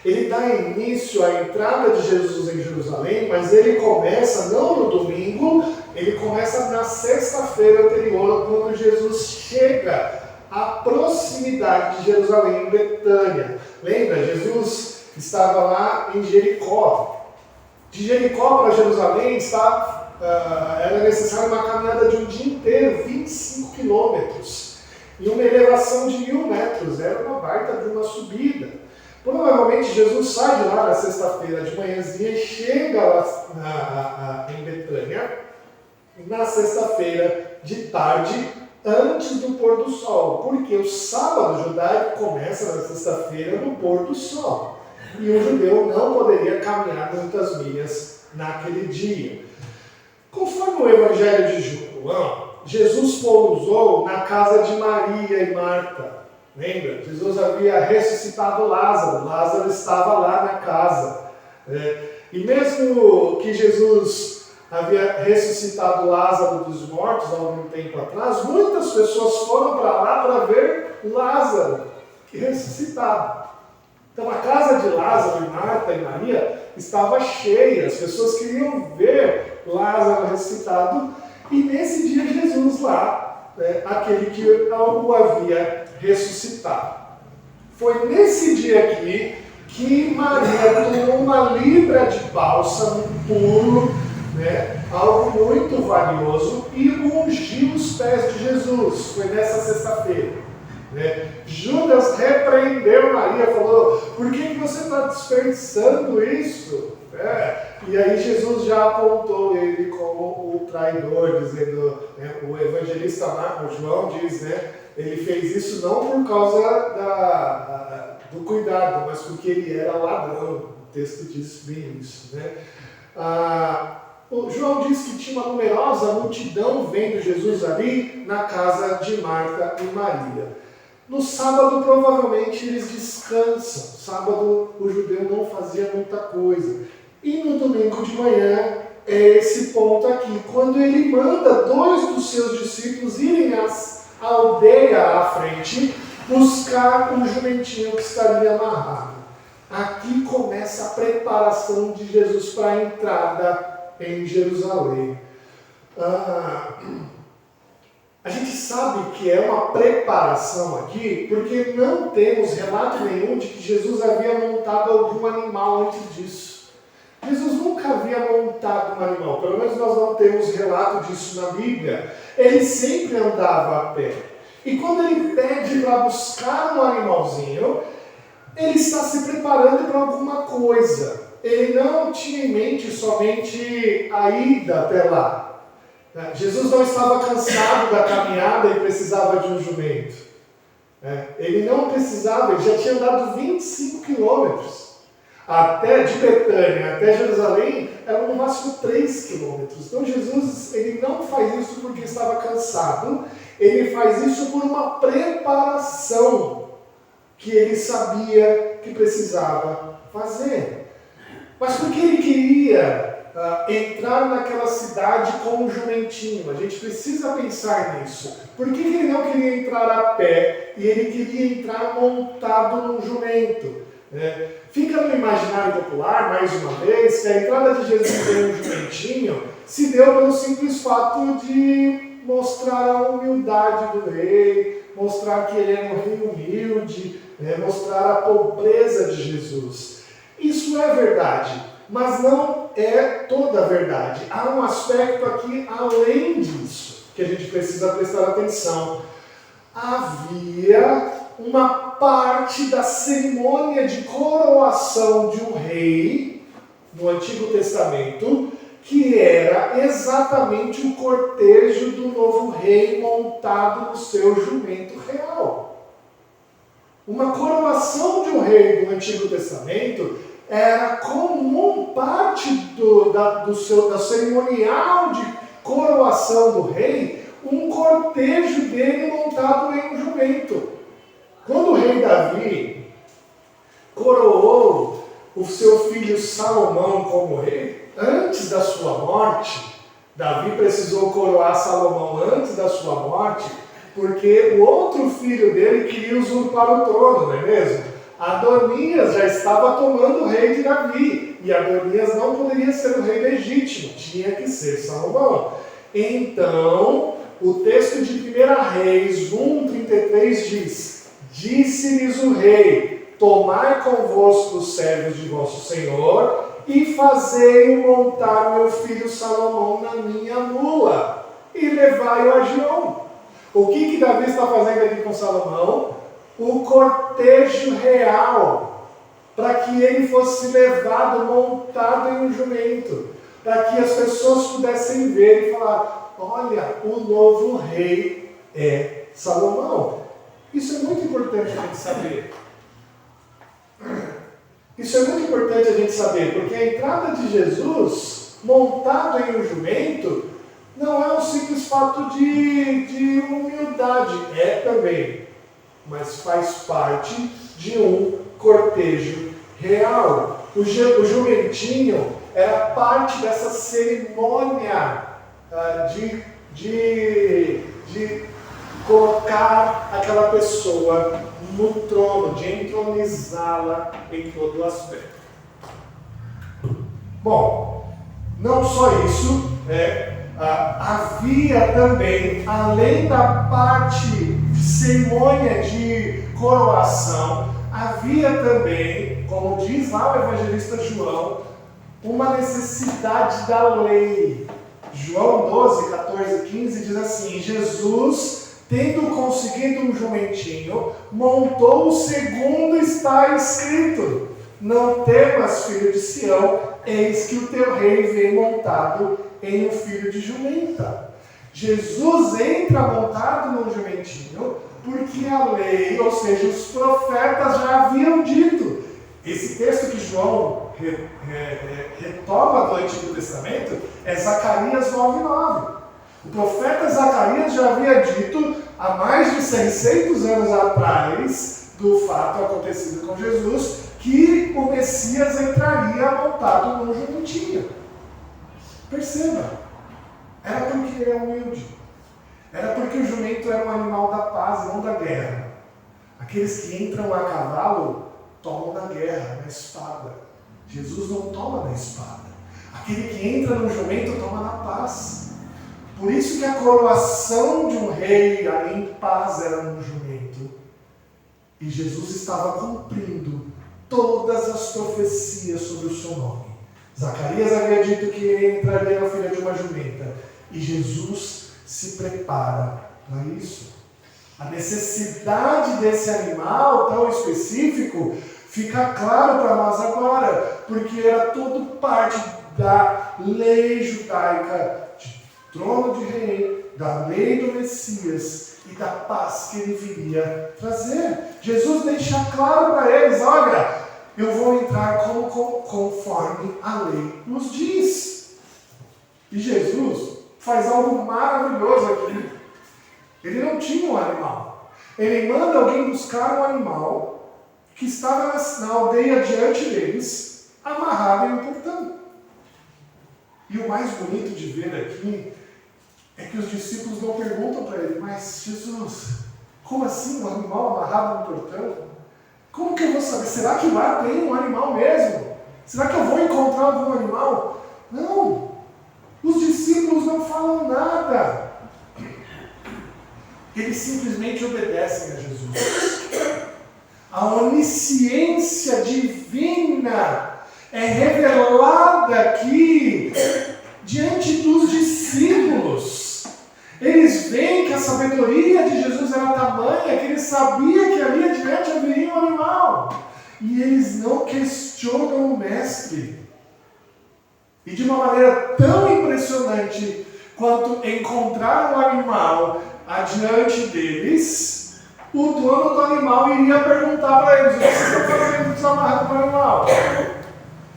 ele dá início à entrada de Jesus em Jerusalém, mas ele começa não no domingo, ele começa na sexta-feira anterior, quando Jesus chega à proximidade de Jerusalém, em Betânia. Lembra? Jesus estava lá em Jericó. De Jericó para Jerusalém era necessária uma caminhada de um dia inteiro, 25 quilômetros, e uma elevação de 1000 metros, era uma baita de uma subida. Provavelmente Jesus sai de lá na sexta-feira de manhãzinha e chega lá em Betânia na sexta-feira de tarde, antes do pôr do sol, porque o sábado judaico começa na sexta-feira no pôr do sol, e o judeu não poderia caminhar muitas milhas naquele dia. Conforme o Evangelho de João, Jesus pousou na casa de Maria e Marta. Lembra? Jesus havia ressuscitado Lázaro. Lázaro estava lá na casa. E mesmo que Jesus havia ressuscitado Lázaro dos mortos há algum tempo atrás, muitas pessoas foram para lá para ver Lázaro ressuscitado. Então a casa de Lázaro e Marta e Maria estava cheia, as pessoas queriam ver Lázaro ressuscitado, e nesse dia Jesus lá, aquele que o havia ressuscitado. Foi nesse dia aqui que Maria tomou uma libra de bálsamo puro, algo muito valioso, e ungiu os pés de Jesus. Foi nessa sexta-feira. Judas repreendeu Maria, falou: por que você está desperdiçando isso? E aí Jesus já apontou ele como o traidor, dizendo, o evangelista João diz, ele fez isso não por causa do cuidado, mas porque ele era ladrão. O texto diz bem isso. O João diz que tinha uma numerosa multidão vendo Jesus ali na casa de Marta e Maria. No sábado, provavelmente, eles descansam. No sábado, o judeu não fazia muita coisa. E no domingo de manhã, é esse ponto aqui, quando ele manda 2 dos seus discípulos irem à aldeia à frente, buscar um jumentinho que estaria amarrado. Aqui começa a preparação de Jesus para a entrada em Jerusalém. A gente sabe que é uma preparação aqui, porque não temos relato nenhum de que Jesus havia montado algum animal antes disso. Jesus nunca havia montado um animal, pelo menos nós não temos relato disso na Bíblia. Ele sempre andava a pé. E quando ele pede para buscar um animalzinho, ele está se preparando para alguma coisa. Ele não tinha em mente somente a ida até lá. Jesus não estava cansado da caminhada e precisava de um jumento. Ele não precisava, ele já tinha andado 25 quilômetros. De Betânia até Jerusalém, eram no máximo 3 quilômetros. Então Jesus, ele não faz isso porque estava cansado, ele faz isso por uma preparação que ele sabia que precisava fazer. Mas porque ele queria entrar naquela cidade com um jumentinho? A gente precisa pensar nisso. Por que ele não queria entrar a pé e ele queria entrar montado num jumento? Fica no imaginário popular, mais uma vez, que a entrada de Jesus em um jumentinho se deu pelo simples fato de mostrar a humildade do rei, mostrar que ele era um rei humilde, mostrar a pobreza de Jesus. Isso é verdade, mas não é toda a verdade. Há um aspecto aqui além disso, que a gente precisa prestar atenção. Havia uma parte da cerimônia de coroação de um rei, no Antigo Testamento, que era exatamente o cortejo do novo rei montado no seu jumento real. Uma coroação de um rei do Antigo Testamento era comum parte da cerimonial de coroação do rei, um cortejo dele montado em um jumento. Quando o rei Davi coroou o seu filho Salomão como rei, antes da sua morte, Davi precisou coroar Salomão antes da sua morte, porque o outro filho dele queria usurpar o trono, não é mesmo? Adonias já estava tomando o rei de Davi, e Adonias não poderia ser o rei legítimo, tinha que ser Salomão. Então, o texto de 1 Reis 1:33 diz: disse-lhes o rei: tomai convosco os servos de vosso senhor e fazei-o montar meu filho Salomão na minha mula e levai-o a Giom. O que Davi está fazendo aqui com Salomão? O cortejo real, para que ele fosse levado, montado em um jumento, para que as pessoas pudessem ver e falar: olha, o novo rei é Salomão. Isso é muito importante a gente saber. Isso é muito importante a gente saber, porque a entrada de Jesus, montado em um jumento, não é um simples fato de humildade. É também, mas faz parte de um cortejo real. O jumentinho era parte dessa cerimônia de colocar aquela pessoa no trono, de entronizá-la em todo o aspecto. Bom, não só isso, havia também, além da parte de cerimônia de coroação, havia também, como diz lá o evangelista João, uma necessidade da lei. João 12, 14, 15 diz assim: Jesus, tendo conseguido um jumentinho, montou segundo está escrito: não temas, filho de Sião, eis que o teu rei vem montado em um filho de jumenta. Jesus entra montado num jumentinho porque a lei, ou seja, os profetas já haviam dito. Esse texto que João retoma do Antigo Testamento é Zacarias 9:9. O profeta Zacarias já havia dito há mais de 600 anos atrás do fato acontecido com Jesus, que o Messias entraria montado num jumentinho. Perceba, era porque ele é humilde. Era porque o jumento era um animal da paz, não da guerra. Aqueles que entram a cavalo tomam na guerra, na espada. Jesus não toma na espada. Aquele que entra no jumento toma na paz. Por isso que a coroação de um rei em paz era no jumento. E Jesus estava cumprindo todas as profecias sobre o seu nome. Zacarias havia dito que ele entraria na filha de uma jumenta. E Jesus se prepara para isso. A necessidade desse animal tão específico fica claro para nós agora, porque era tudo parte da lei judaica, de trono de rei, da lei do Messias e da paz que ele viria trazer. Jesus deixa claro para eles: olha, eu vou entrar conforme a lei nos diz. E Jesus faz algo maravilhoso aqui. Ele não tinha um animal. Ele manda alguém buscar um animal que estava na aldeia diante deles, amarrado em um portão. E o mais bonito de ver aqui é que os discípulos não perguntam para ele: mas Jesus, como assim um animal amarrado no portão? Como que eu vou saber? Será que lá tem um animal mesmo? Será que eu vou encontrar algum animal? Não! Os discípulos não falam nada. Eles simplesmente obedecem a Jesus. A onisciência divina é revelada aqui diante dos discípulos. Eles veem que a sabedoria de Jesus era tamanha que ele sabia que ali adiante haveria um animal. E eles não questionam o mestre. E de uma maneira tão impressionante quanto encontrar um animal adiante deles, o dono do animal iria perguntar para eles: o que vocês estão fazendo desamarrado para o animal?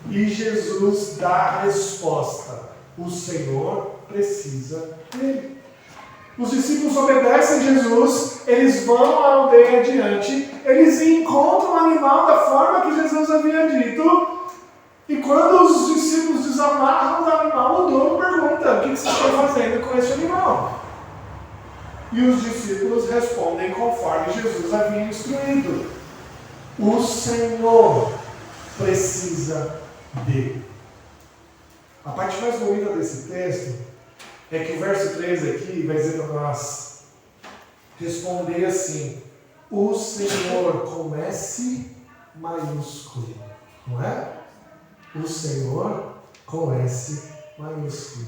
E Jesus dá a resposta: o Senhor precisa dele. Os discípulos obedecem Jesus, eles vão à aldeia adiante, eles encontram o animal da forma que Jesus havia dito. E quando os discípulos desamarram o animal, o dono pergunta: o que vocês estão fazendo com esse animal? E os discípulos respondem conforme Jesus havia instruído: o Senhor precisa dele. A parte mais bonita desse texto é que o verso 3 aqui vai dizer para nós responder assim: o Senhor com S maiúsculo, não é? O Senhor com S maiúsculo.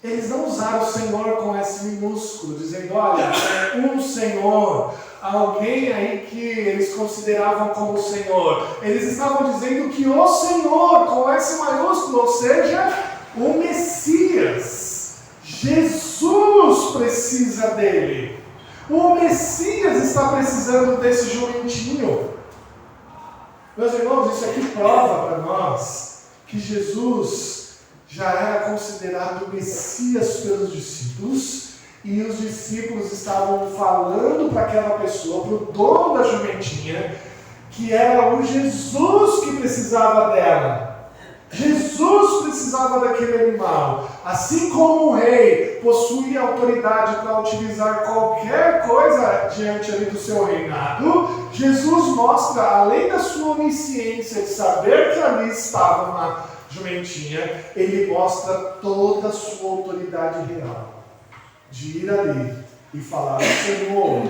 Eles não usaram o Senhor com S minúsculo, dizendo: olha, um Senhor, alguém aí que eles consideravam como Senhor. Eles estavam dizendo que o Senhor com S maiúsculo, ou seja, o Messias. Jesus precisa dele. O Messias está precisando desse jumentinho. Meus irmãos, isso aqui prova para nós que Jesus já era considerado Messias pelos discípulos, e os discípulos estavam falando para aquela pessoa, para o dono da jumentinha, que era o Jesus que precisava dela. Jesus precisava daquele animal. assim como um rei possui autoridade para utilizar qualquer coisa diante ali do seu reinado, Jesus mostra, além da sua onisciência de saber que ali estava uma jumentinha, ele mostra toda a sua autoridade real de ir ali e falar: Senhor,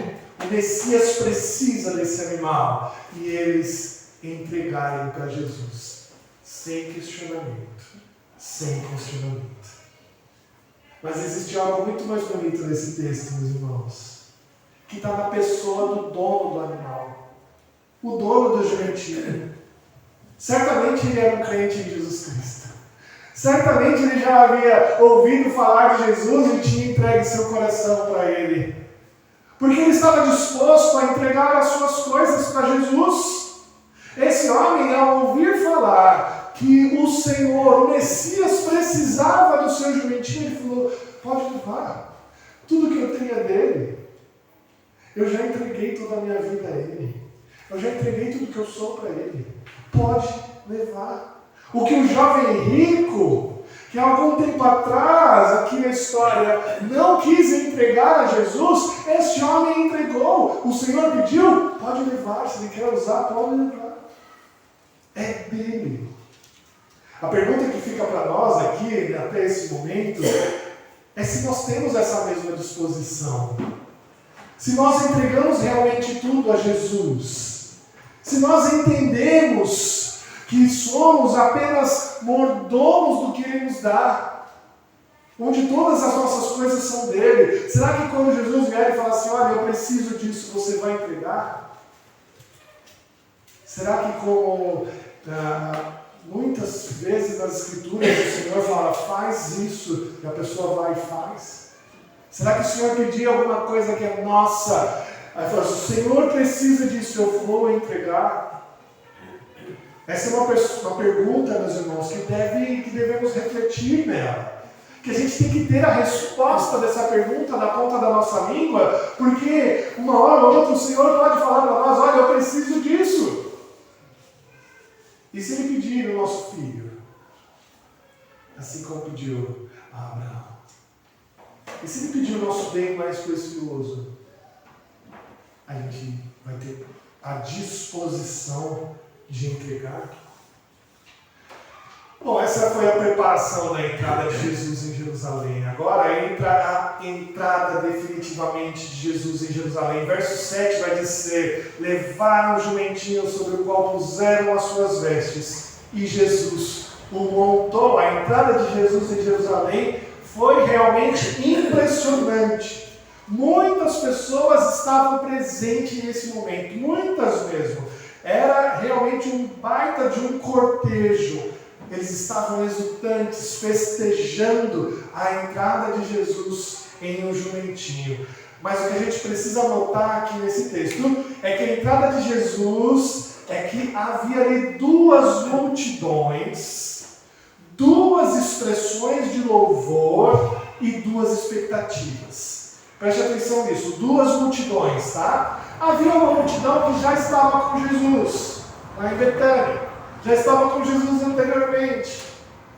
o Messias precisa desse animal, e eles entregarem para Jesus sem questionamento. Sem questionamento. Mas existe algo muito mais bonito nesse texto, meus irmãos, que está na pessoa do dono do animal, o dono do jumentinho. Certamente ele era um crente em Jesus Cristo. Certamente ele já havia ouvido falar de Jesus e tinha entregue seu coração para ele. Porque ele estava disposto a entregar as suas coisas para Jesus. Esse homem, ao ouvir falar que o Senhor, o Messias, precisava do seu jumentinho, ele falou: pode levar. Tudo que eu tenho é dele. Eu já entreguei toda a minha vida a ele. Eu já entreguei tudo que eu sou para ele. Pode levar. O que o jovem rico, que há algum tempo atrás, aqui na história, não quis entregar a Jesus, esse homem entregou. O Senhor pediu: pode levar. Se ele quer usar, pode levar. É dele. A pergunta que fica para nós aqui, até esse momento, é se nós temos essa mesma disposição. Se nós entregamos realmente tudo a Jesus. Se nós entendemos que somos apenas mordomos do que Ele nos dá. Onde todas as nossas coisas são dele. Será que quando Jesus vier e falar assim: olha, eu preciso disso, você vai entregar? Será que como muitas vezes nas Escrituras o Senhor fala: faz isso, e a pessoa vai e faz? Será que o Senhor pedir alguma coisa que é nossa, aí fala: o Senhor precisa disso, eu vou entregar? Essa é uma pergunta, meus irmãos, que devemos refletir nela. Que a gente tem que ter a resposta dessa pergunta na ponta da nossa língua, porque uma hora ou outra o Senhor pode falar para nós: olha, eu preciso disso. E se Ele pedir o nosso filho, assim como pediu a Abraão? E se Ele pedir o nosso bem mais precioso, a gente vai ter a disposição de entregar? Bom, essa foi a preparação da entrada de Jesus em Jerusalém. Agora entra a entrada definitivamente de Jesus em Jerusalém. Verso 7 vai dizer: levaram o jumentinho sobre o qual puseram as suas vestes, e Jesus o montou. A entrada de Jesus em Jerusalém foi realmente impressionante. Muitas pessoas estavam presentes nesse momento, muitas mesmo. Era realmente um baita de um cortejo. Eles estavam exultantes, festejando a entrada de Jesus em um jumentinho. Mas o que a gente precisa notar aqui nesse texto é que a entrada de Jesus é que havia ali duas multidões, duas expressões de louvor e duas expectativas. Preste atenção nisso, duas multidões, tá? Havia uma multidão que já estava com Jesus, lá em Betânia. Já estava com Jesus anteriormente,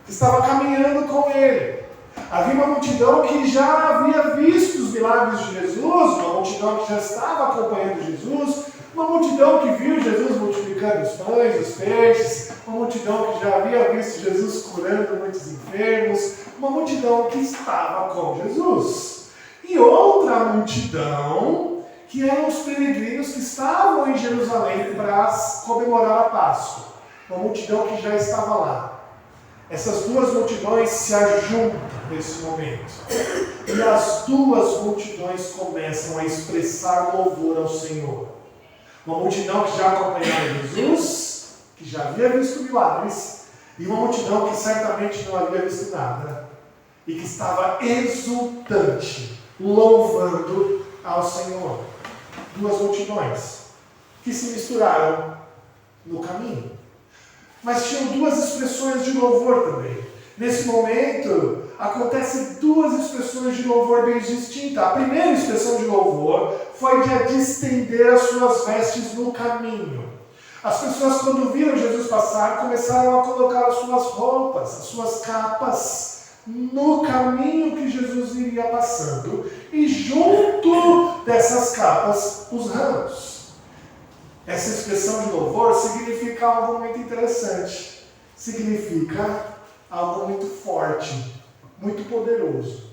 que estava caminhando com Ele. Havia uma multidão que já havia visto os milagres de Jesus, uma multidão que já estava acompanhando Jesus, uma multidão que viu Jesus multiplicando os pães, os peixes, uma multidão que já havia visto Jesus curando muitos enfermos, uma multidão que estava com Jesus. E outra multidão, que eram os peregrinos que estavam em Jerusalém para comemorar a Páscoa. Uma multidão que já estava lá. Essas duas multidões se ajuntam nesse momento. E as duas multidões começam a expressar louvor ao Senhor. Uma multidão que já acompanhava Jesus, que já havia visto milagres, e uma multidão que certamente não havia visto nada, e que estava exultante, louvando ao Senhor. Duas multidões que se misturaram no caminho. Mas tinham duas expressões de louvor também. Nesse momento, acontecem duas expressões de louvor bem distintas. A primeira expressão de louvor foi de estender as suas vestes no caminho. As pessoas, quando viram Jesus passar, começaram a colocar as suas roupas, as suas capas no caminho que Jesus iria passando, e junto dessas capas, os ramos. Essa expressão de louvor significa algo muito interessante. Significa algo muito forte, muito poderoso.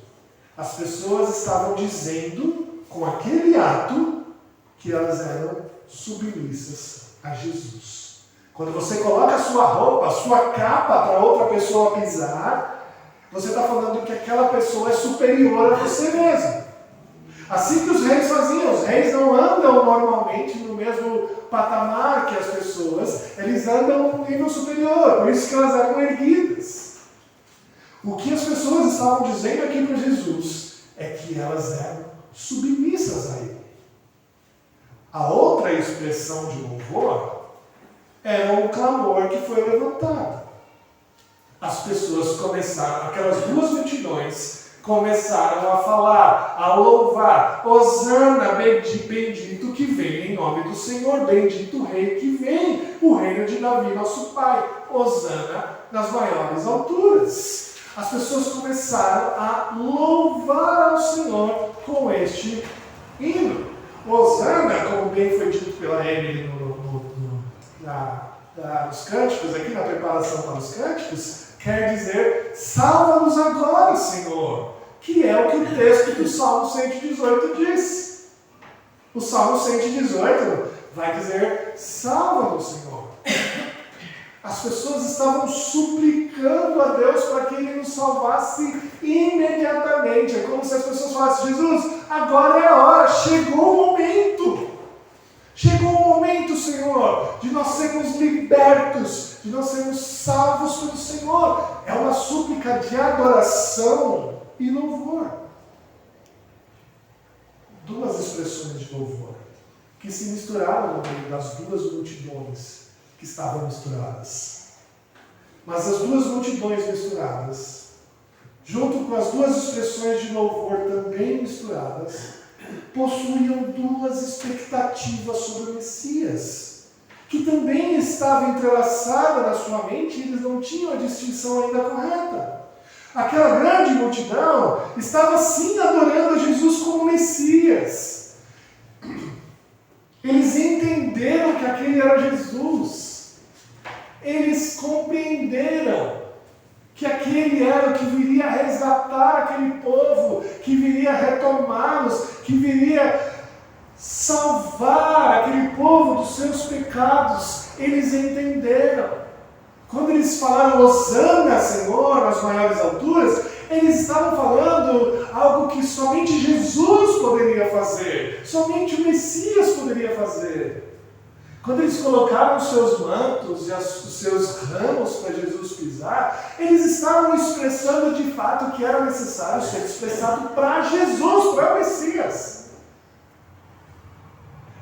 As pessoas estavam dizendo, com aquele ato, que elas eram submissas a Jesus. Quando você coloca a sua roupa, a sua capa para outra pessoa pisar, você está falando que aquela pessoa é superior a você mesmo. Assim que os reis faziam. Os reis não andam normalmente no mesmo patamar que as pessoas. Eles andam no nível superior. Por isso que elas eram erguidas. O que as pessoas estavam dizendo aqui para Jesus é que elas eram submissas a Ele. A outra expressão de louvor era um clamor que foi levantado. As pessoas começaram, aquelas duas multidões começaram a falar, a louvar: Hosana, bendito que vem em nome do Senhor, bendito o Rei que vem, o reino de Davi, nosso Pai. Hosana nas maiores alturas. As pessoas começaram a louvar ao Senhor com este hino. Hosana, como bem foi dito pela Emily nos cânticos, aqui na preparação para os cânticos, quer dizer: salva-nos agora, Senhor, que é o que o texto do Salmo 118 diz. O Salmo 118 vai dizer: salva-nos, Senhor. As pessoas estavam suplicando a Deus para que Ele nos salvasse imediatamente. É como se as pessoas falassem: Jesus, agora é a hora, chegou o momento. Chegou o momento, Senhor, de nós sermos libertos, de nós sermos salvos pelo Senhor. É uma súplica de adoração e louvor. Duas expressões de louvor que se misturaram no meio das duas multidões que estavam misturadas. Mas as duas multidões misturadas, junto com as duas expressões de louvor também misturadas, possuíam duas expectativas sobre o Messias, que também estava entrelaçada na sua mente, e eles não tinham a distinção ainda correta. Aquela grande multidão estava sim adorando a Jesus como Messias. Eles entenderam que aquele era Jesus. Eles compreenderam que aquele era o que viria resgatar aquele povo, que viria retomá-los, que viria salvar aquele povo dos seus pecados. Eles entenderam. Quando eles falaram Hosana, Senhor, nas maiores alturas, eles estavam falando algo que somente Jesus poderia fazer, somente o Messias poderia fazer. Quando eles colocaram os seus mantos e os seus ramos para Jesus pisar, eles estavam expressando de fato que era necessário ser expressado para Jesus, para o Messias.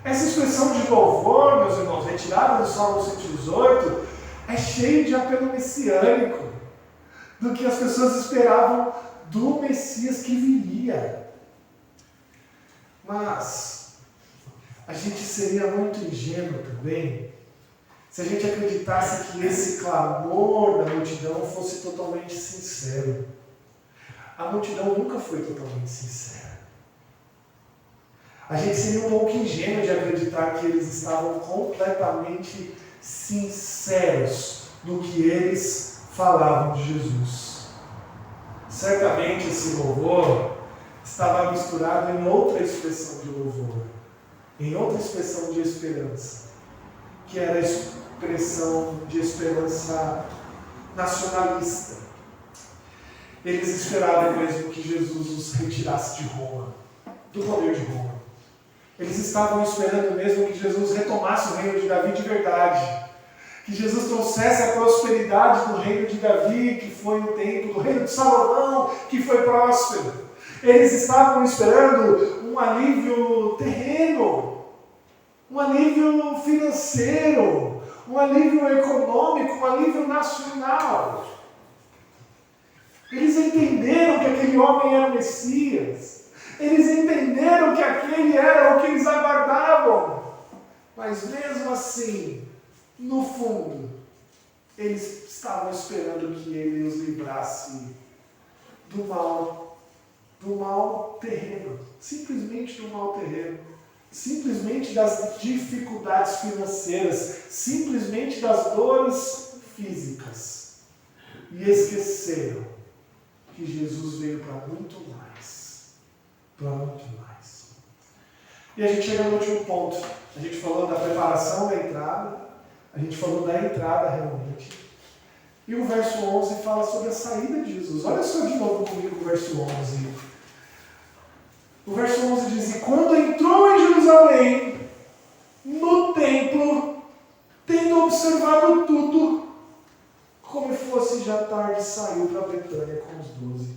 Essa expressão de louvor, meus irmãos, retirada do Salmo 118, é cheio de apelo messiânico, do que as pessoas esperavam do Messias que viria. Mas a gente seria muito ingênuo também se a gente acreditasse que esse clamor da multidão fosse totalmente sincero. A multidão nunca foi totalmente sincera. A gente seria um pouco ingênuo de acreditar que eles estavam completamente sinceros no que eles falavam de Jesus. Certamente esse louvor estava misturado em outra expressão de louvor, em outra expressão de esperança, que era a expressão de esperança nacionalista. Eles esperavam mesmo que Jesus os retirasse de Roma, do poder de Roma. Eles estavam esperando mesmo que Jesus retomasse o reino de Davi de verdade, que Jesus trouxesse a prosperidade do reino de Davi, que foi o tempo do reino de Salomão, que foi próspero. Eles estavam esperando um alívio terreno, um alívio financeiro, um alívio econômico, um alívio nacional. Eles entenderam que aquele homem era o Messias. Eles entenderam que aquele era o que eles aguardavam. Mas mesmo assim, no fundo, eles estavam esperando que ele os livrasse do mal terreno, simplesmente do mal terreno, simplesmente das dificuldades financeiras, simplesmente das dores físicas. E esqueceram que Jesus veio para muito mais. Para muito mais. E a gente chega no último ponto. A gente falou da preparação da entrada, a gente falou da entrada realmente. E o verso 11 fala sobre a saída de Jesus. Olha só de novo comigo o verso 11. O verso 11 diz: E quando entrou em Jerusalém, no templo, tendo observado tudo, como fosse já tarde, saiu para Betânia com os 12.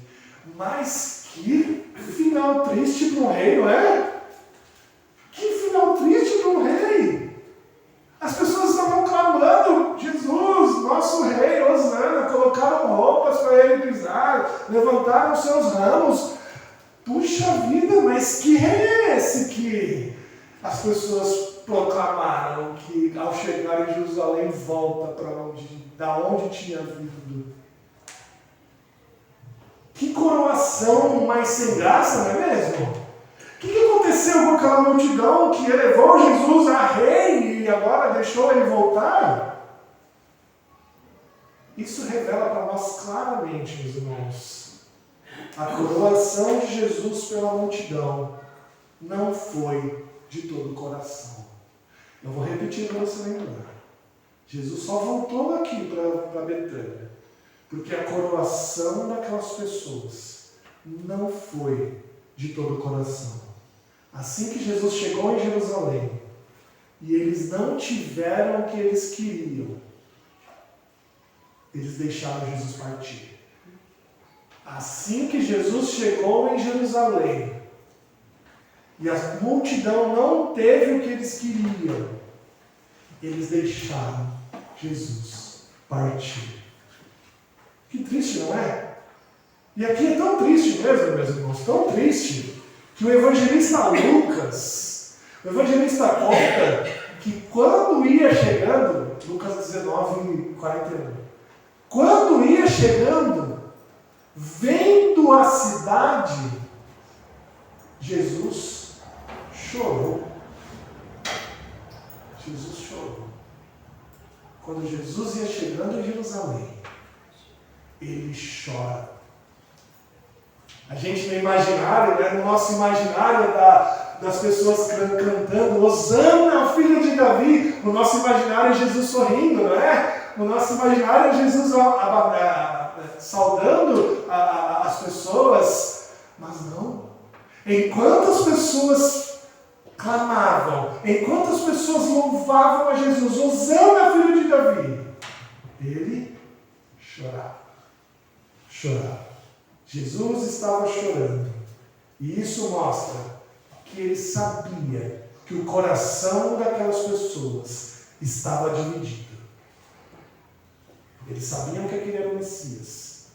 Mas que final triste para um rei, não é? Que final triste para um rei! As pessoas estavam clamando: Jesus, nosso rei, Hosana, colocaram roupas para ele pisar, levantaram seus ramos. Puxa vida, mas que rei é esse que as pessoas proclamaram que ao chegar em Jerusalém volta para da onde tinha vindo? Que coroação mais sem graça, não é mesmo? O que aconteceu com aquela multidão que elevou Jesus a rei e agora deixou ele voltar? Isso revela para nós claramente, meus irmãos, a coroação de Jesus pela multidão não foi de todo o coração. Eu vou repetir para você lembrar. Jesus só voltou aqui para Betânia porque a coroação daquelas pessoas não foi de todo o coração. Assim que Jesus chegou em Jerusalém e eles não tiveram o que eles queriam, eles deixaram Jesus partir. Assim que Jesus chegou em Jerusalém e a multidão não teve o que eles queriam, eles deixaram Jesus partir. Que triste, não é? E aqui é tão triste mesmo, meus irmãos, tão triste, que o evangelista Lucas, conta que quando ia chegando, Lucas 19, 41, quando ia chegando, vendo a cidade, Jesus chorou. Jesus chorou. Quando Jesus ia chegando em Jerusalém, ele chora. A gente no imaginário, né, no nosso imaginário das pessoas cantando Hosana ao filho de Davi, no nosso imaginário é Jesus sorrindo, não é? No nosso imaginário é Jesus saudando as pessoas, mas não. Enquanto as pessoas clamavam, enquanto as pessoas louvavam a Jesus, Hosana filho de Davi, ele chorava. Jesus estava chorando. E isso mostra que ele sabia que o coração daquelas pessoas estava dividido. Eles sabiam que aquele era o Messias,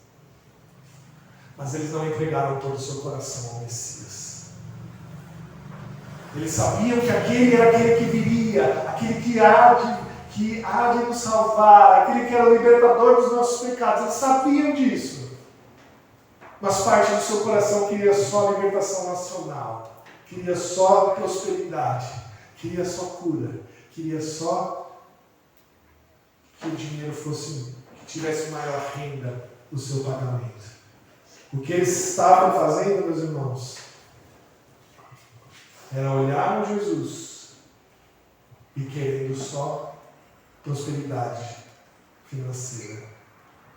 mas eles não entregaram todo o seu coração ao Messias. Eles sabiam que aquele era aquele que viria, aquele que há de nos salvar, aquele que era o libertador dos nossos pecados. Eles sabiam disso. Mas parte do seu coração queria só libertação nacional, queria só prosperidade, queria só cura, queria só que o dinheiro fosse, que tivesse maior renda do seu pagamento. O que eles estavam fazendo, meus irmãos, era olhar no Jesus e querendo só prosperidade financeira.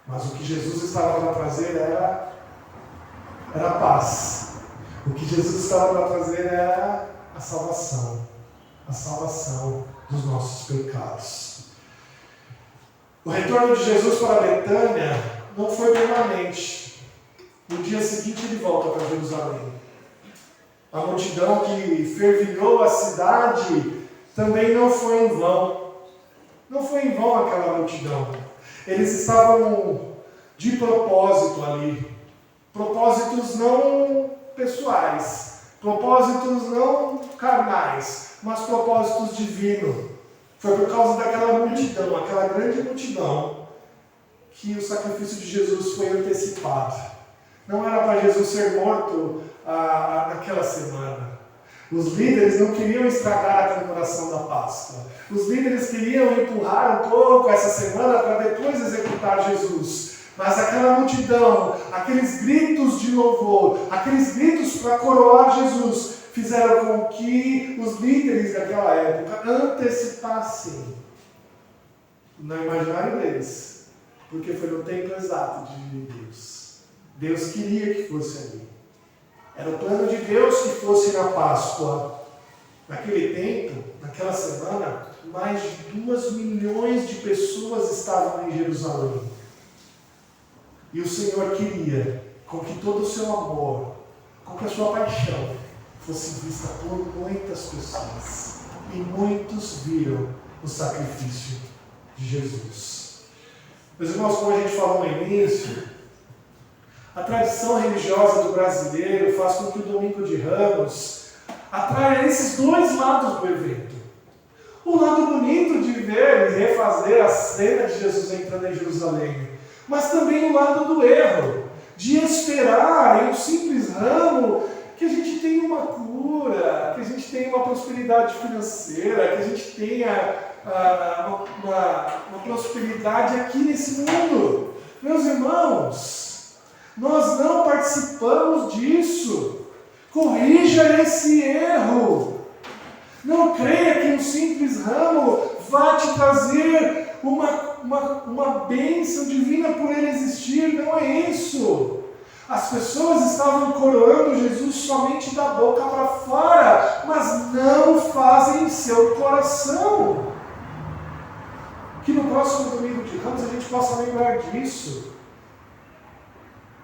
Mas o que Jesus estava para trazer era paz. O que Jesus estava para trazer era a salvação dos nossos pecados. O retorno de Jesus para Betânia não foi permanente. No dia seguinte ele volta para Jerusalém. A multidão que fervilhou a cidade também não foi em vão. Não foi em vão aquela multidão. Eles estavam de propósito ali. Propósitos não pessoais, propósitos não carnais, mas propósitos divinos. Foi por causa daquela multidão, aquela grande multidão, que o sacrifício de Jesus foi antecipado. Não era para Jesus ser morto naquela semana. Os líderes não queriam estragar a comemoração da Páscoa. Os líderes queriam empurrar um pouco essa semana para depois executar Jesus. Mas aquela multidão, aqueles gritos de louvor, aqueles gritos para coroar Jesus, fizeram com que os líderes daquela época antecipassem no imaginário deles, porque foi no tempo exato de Deus. Deus queria que fosse ali. Era o plano de Deus que fosse na Páscoa. Naquele tempo, naquela semana, mais de 2 milhões de pessoas estavam em Jerusalém. E o Senhor queria com que todo o seu amor, com que a sua paixão fosse vista por muitas pessoas. E muitos viram o sacrifício de Jesus. Meus irmãos, como a gente falou no início, a tradição religiosa do brasileiro faz com que o Domingo de Ramos atraia esses dois lados do evento. O lado bonito de ver e refazer a cena de Jesus entrando em Jerusalém, mas também o lado do erro, de esperar em um simples ramo que a gente tenha uma cura, que a gente tenha uma prosperidade financeira, que a gente tenha uma prosperidade aqui nesse mundo. Meus irmãos, nós não participamos disso. Corrija esse erro. Não creia que um simples ramo vá te trazer uma bênção divina por ele existir. Não é isso. As pessoas estavam coroando Jesus somente da boca para fora, mas não fazem em seu coração. Que no próximo domingo de Ramos a gente possa lembrar disso.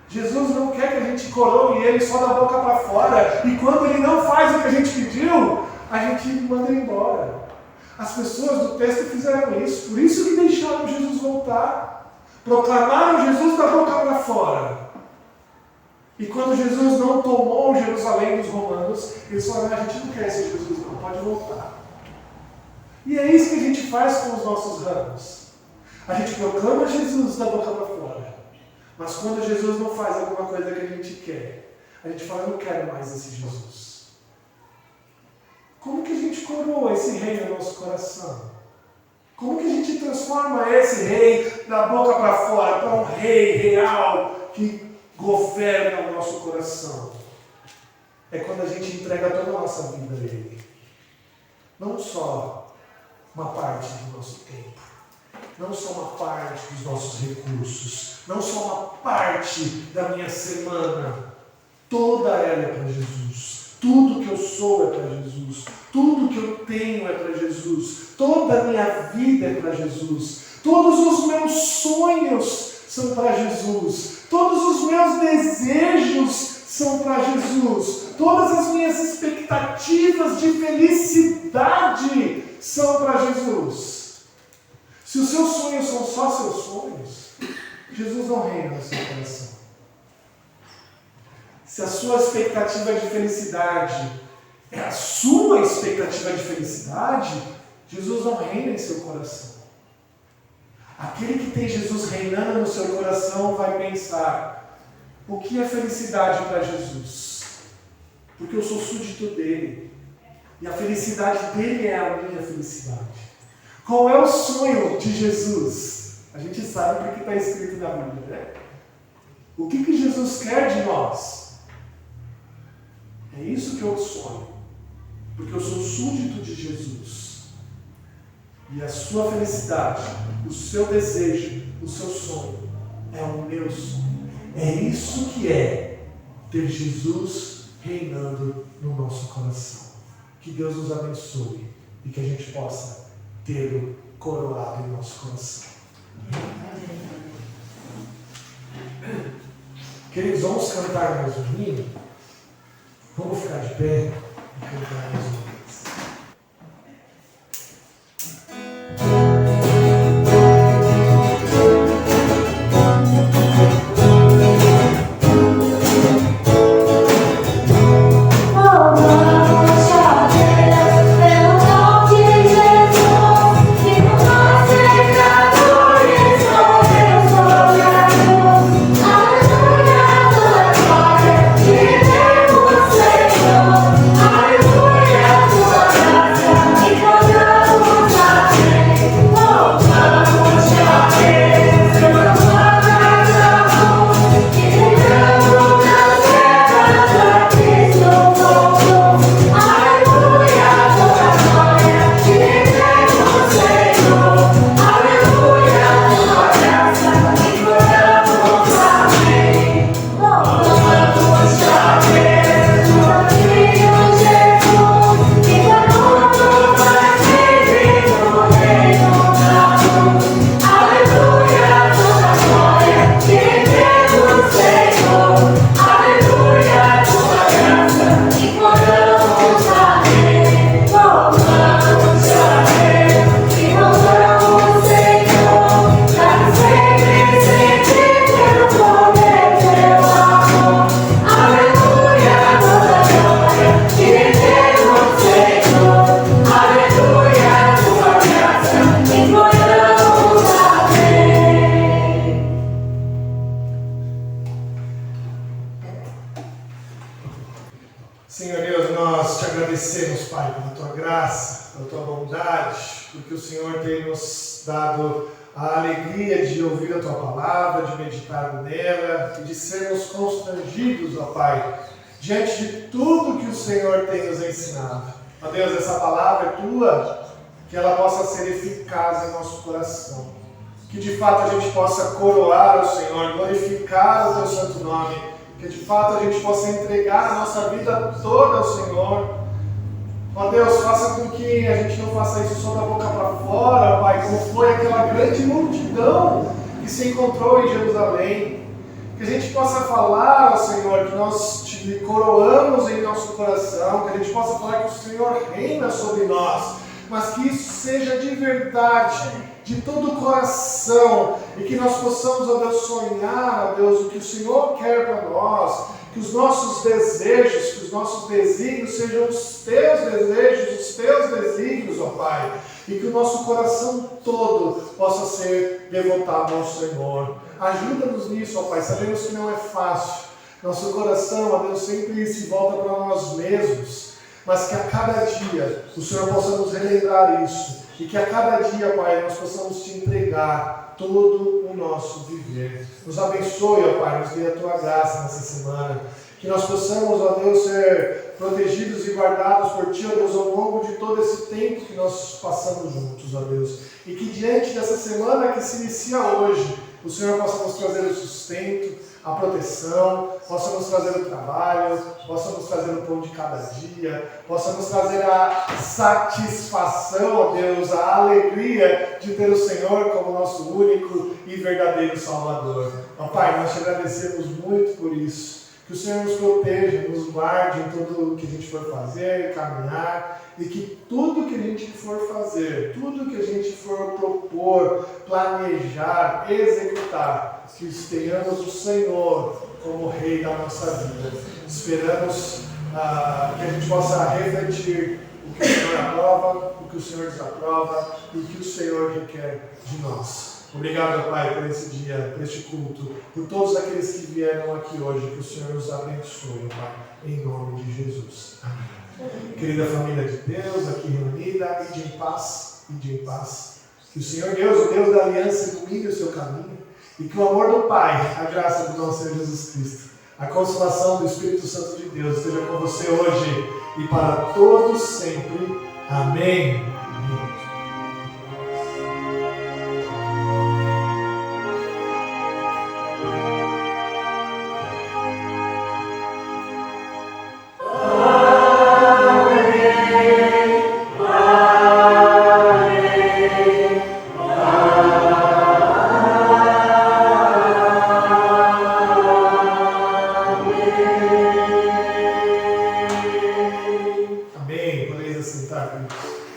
Jesus não quer que a gente coroe ele só da boca para fora, e quando ele não faz o que a gente pediu, a gente manda ele embora. As pessoas do texto fizeram isso, por isso que deixaram Jesus voltar, proclamaram Jesus da boca para fora. E quando Jesus não tomou Jerusalém dos romanos, eles falaram: a gente não quer esse Jesus, não, pode voltar. E é isso que a gente faz com os nossos ramos. A gente proclama Jesus da boca para fora. Mas quando Jesus não faz alguma coisa que a gente quer, a gente fala: eu não quero mais esse Jesus. Como que a gente coroa esse rei no nosso coração? Como que a gente transforma esse rei da boca para fora para um rei real que governa o nosso coração? É quando a gente entrega toda a nossa vida a Ele. Não só uma parte do nosso tempo, não só uma parte dos nossos recursos, não só uma parte da minha semana, toda ela é para Jesus. Tudo que eu sou é para Jesus, tudo que eu tenho é para Jesus, toda a minha vida é para Jesus, todos os meus sonhos são para Jesus, todos os meus desejos são para Jesus, todas as minhas expectativas de felicidade são para Jesus. Se os seus sonhos são só seus sonhos, Jesus não reina no seu coração. Se a sua expectativa de felicidade é a sua expectativa de felicidade, Jesus não reina em seu coração. Aquele que tem Jesus reinando no seu coração vai pensar: o que é felicidade para Jesus? Porque eu sou súdito dele. E a felicidade dele é a minha felicidade. Qual é o sonho de Jesus? A gente sabe porque está escrito na Bíblia, né? O que Jesus quer de nós? É isso que eu sonho. Porque eu sou súdito de Jesus. E a sua felicidade, o seu desejo, o seu sonho, é o meu sonho. É isso que é ter Jesus reinando no nosso coração. Que Deus nos abençoe e que a gente possa tê-lo coroado em nosso coração. Queridos, vamos cantar mais um hino? Vamos ficar de pé e cantar mais uma vez. Aleluia, glória a Deus. Senhor Deus, nós te agradecemos, Pai, pela tua graça, pela tua bondade, porque o Senhor tem nos dado a alegria de ouvir a tua palavra, de meditar nela e de sermos constrangidos, ó Pai, diante de tudo que o Senhor tem nos ensinado. Ó Deus, essa palavra é tua, que ela possa ser eficaz em nosso coração. Que de fato a gente possa coroar ao Senhor, glorificar o teu santo nome. Que de fato a gente possa entregar a nossa vida toda ao Senhor. Ó Deus, faça com que a gente não faça isso só da boca para fora, Pai, como foi aquela grande multidão que se encontrou em Jerusalém. Que a gente possa falar ao Senhor que nós te coroamos em nosso coração, que a gente possa falar que o Senhor reina sobre nós, mas que isso seja de verdade, de todo o coração, e que nós possamos, ó Deus, sonhar, ó Deus, o que o Senhor quer para nós, que os nossos desejos, que os nossos desígnios sejam os teus desejos, os teus desígnios, ó Pai, e que o nosso coração todo possa ser devotado ao Senhor. Ajuda-nos nisso, ó Pai, sabemos que não é fácil, nosso coração, ó Deus, sempre se volta para nós mesmos, mas que a cada dia o Senhor possa nos relembrar isso, e que a cada dia, Pai, nós possamos te entregar todo o nosso viver. Nos abençoe, ó Pai, nos dê a tua graça nessa semana, que nós possamos, ó Deus, ser protegidos e guardados por ti, ó Deus, ao longo de todo esse tempo que nós passamos juntos, ó Deus, e que diante dessa semana que se inicia hoje, o Senhor possa nos trazer o sustento, a proteção, possa nos trazer o trabalho, possa nos trazer o pão de cada dia, possa nos trazer a satisfação, ó Deus, a alegria de ter o Senhor como nosso único e verdadeiro Salvador. Ó Pai, nós te agradecemos muito por isso. Que o Senhor nos proteja, nos guarde em tudo o que a gente for fazer, caminhar, e que tudo que a gente for fazer, tudo que a gente for propor, planejar, executar, que tenhamos o Senhor como Rei da nossa vida. Esperamos que a gente possa refletir o que o Senhor aprova, o que o Senhor desaprova e o que o Senhor requer de nós. Obrigado, Pai, por esse dia, por este culto, por todos aqueles que vieram aqui hoje, que o Senhor nos abençoe, Pai, em nome de Jesus. Amém. Querida família de Deus, aqui reunida, ide em paz, ide em paz. Que o Senhor Deus, o Deus da aliança, ilumine o seu caminho, e que o amor do Pai, a graça do nosso Senhor Jesus Cristo, a consolação do Espírito Santo de Deus esteja com você hoje e para todos sempre. Amém. Amém. Amém. Podeis assentar, queridos.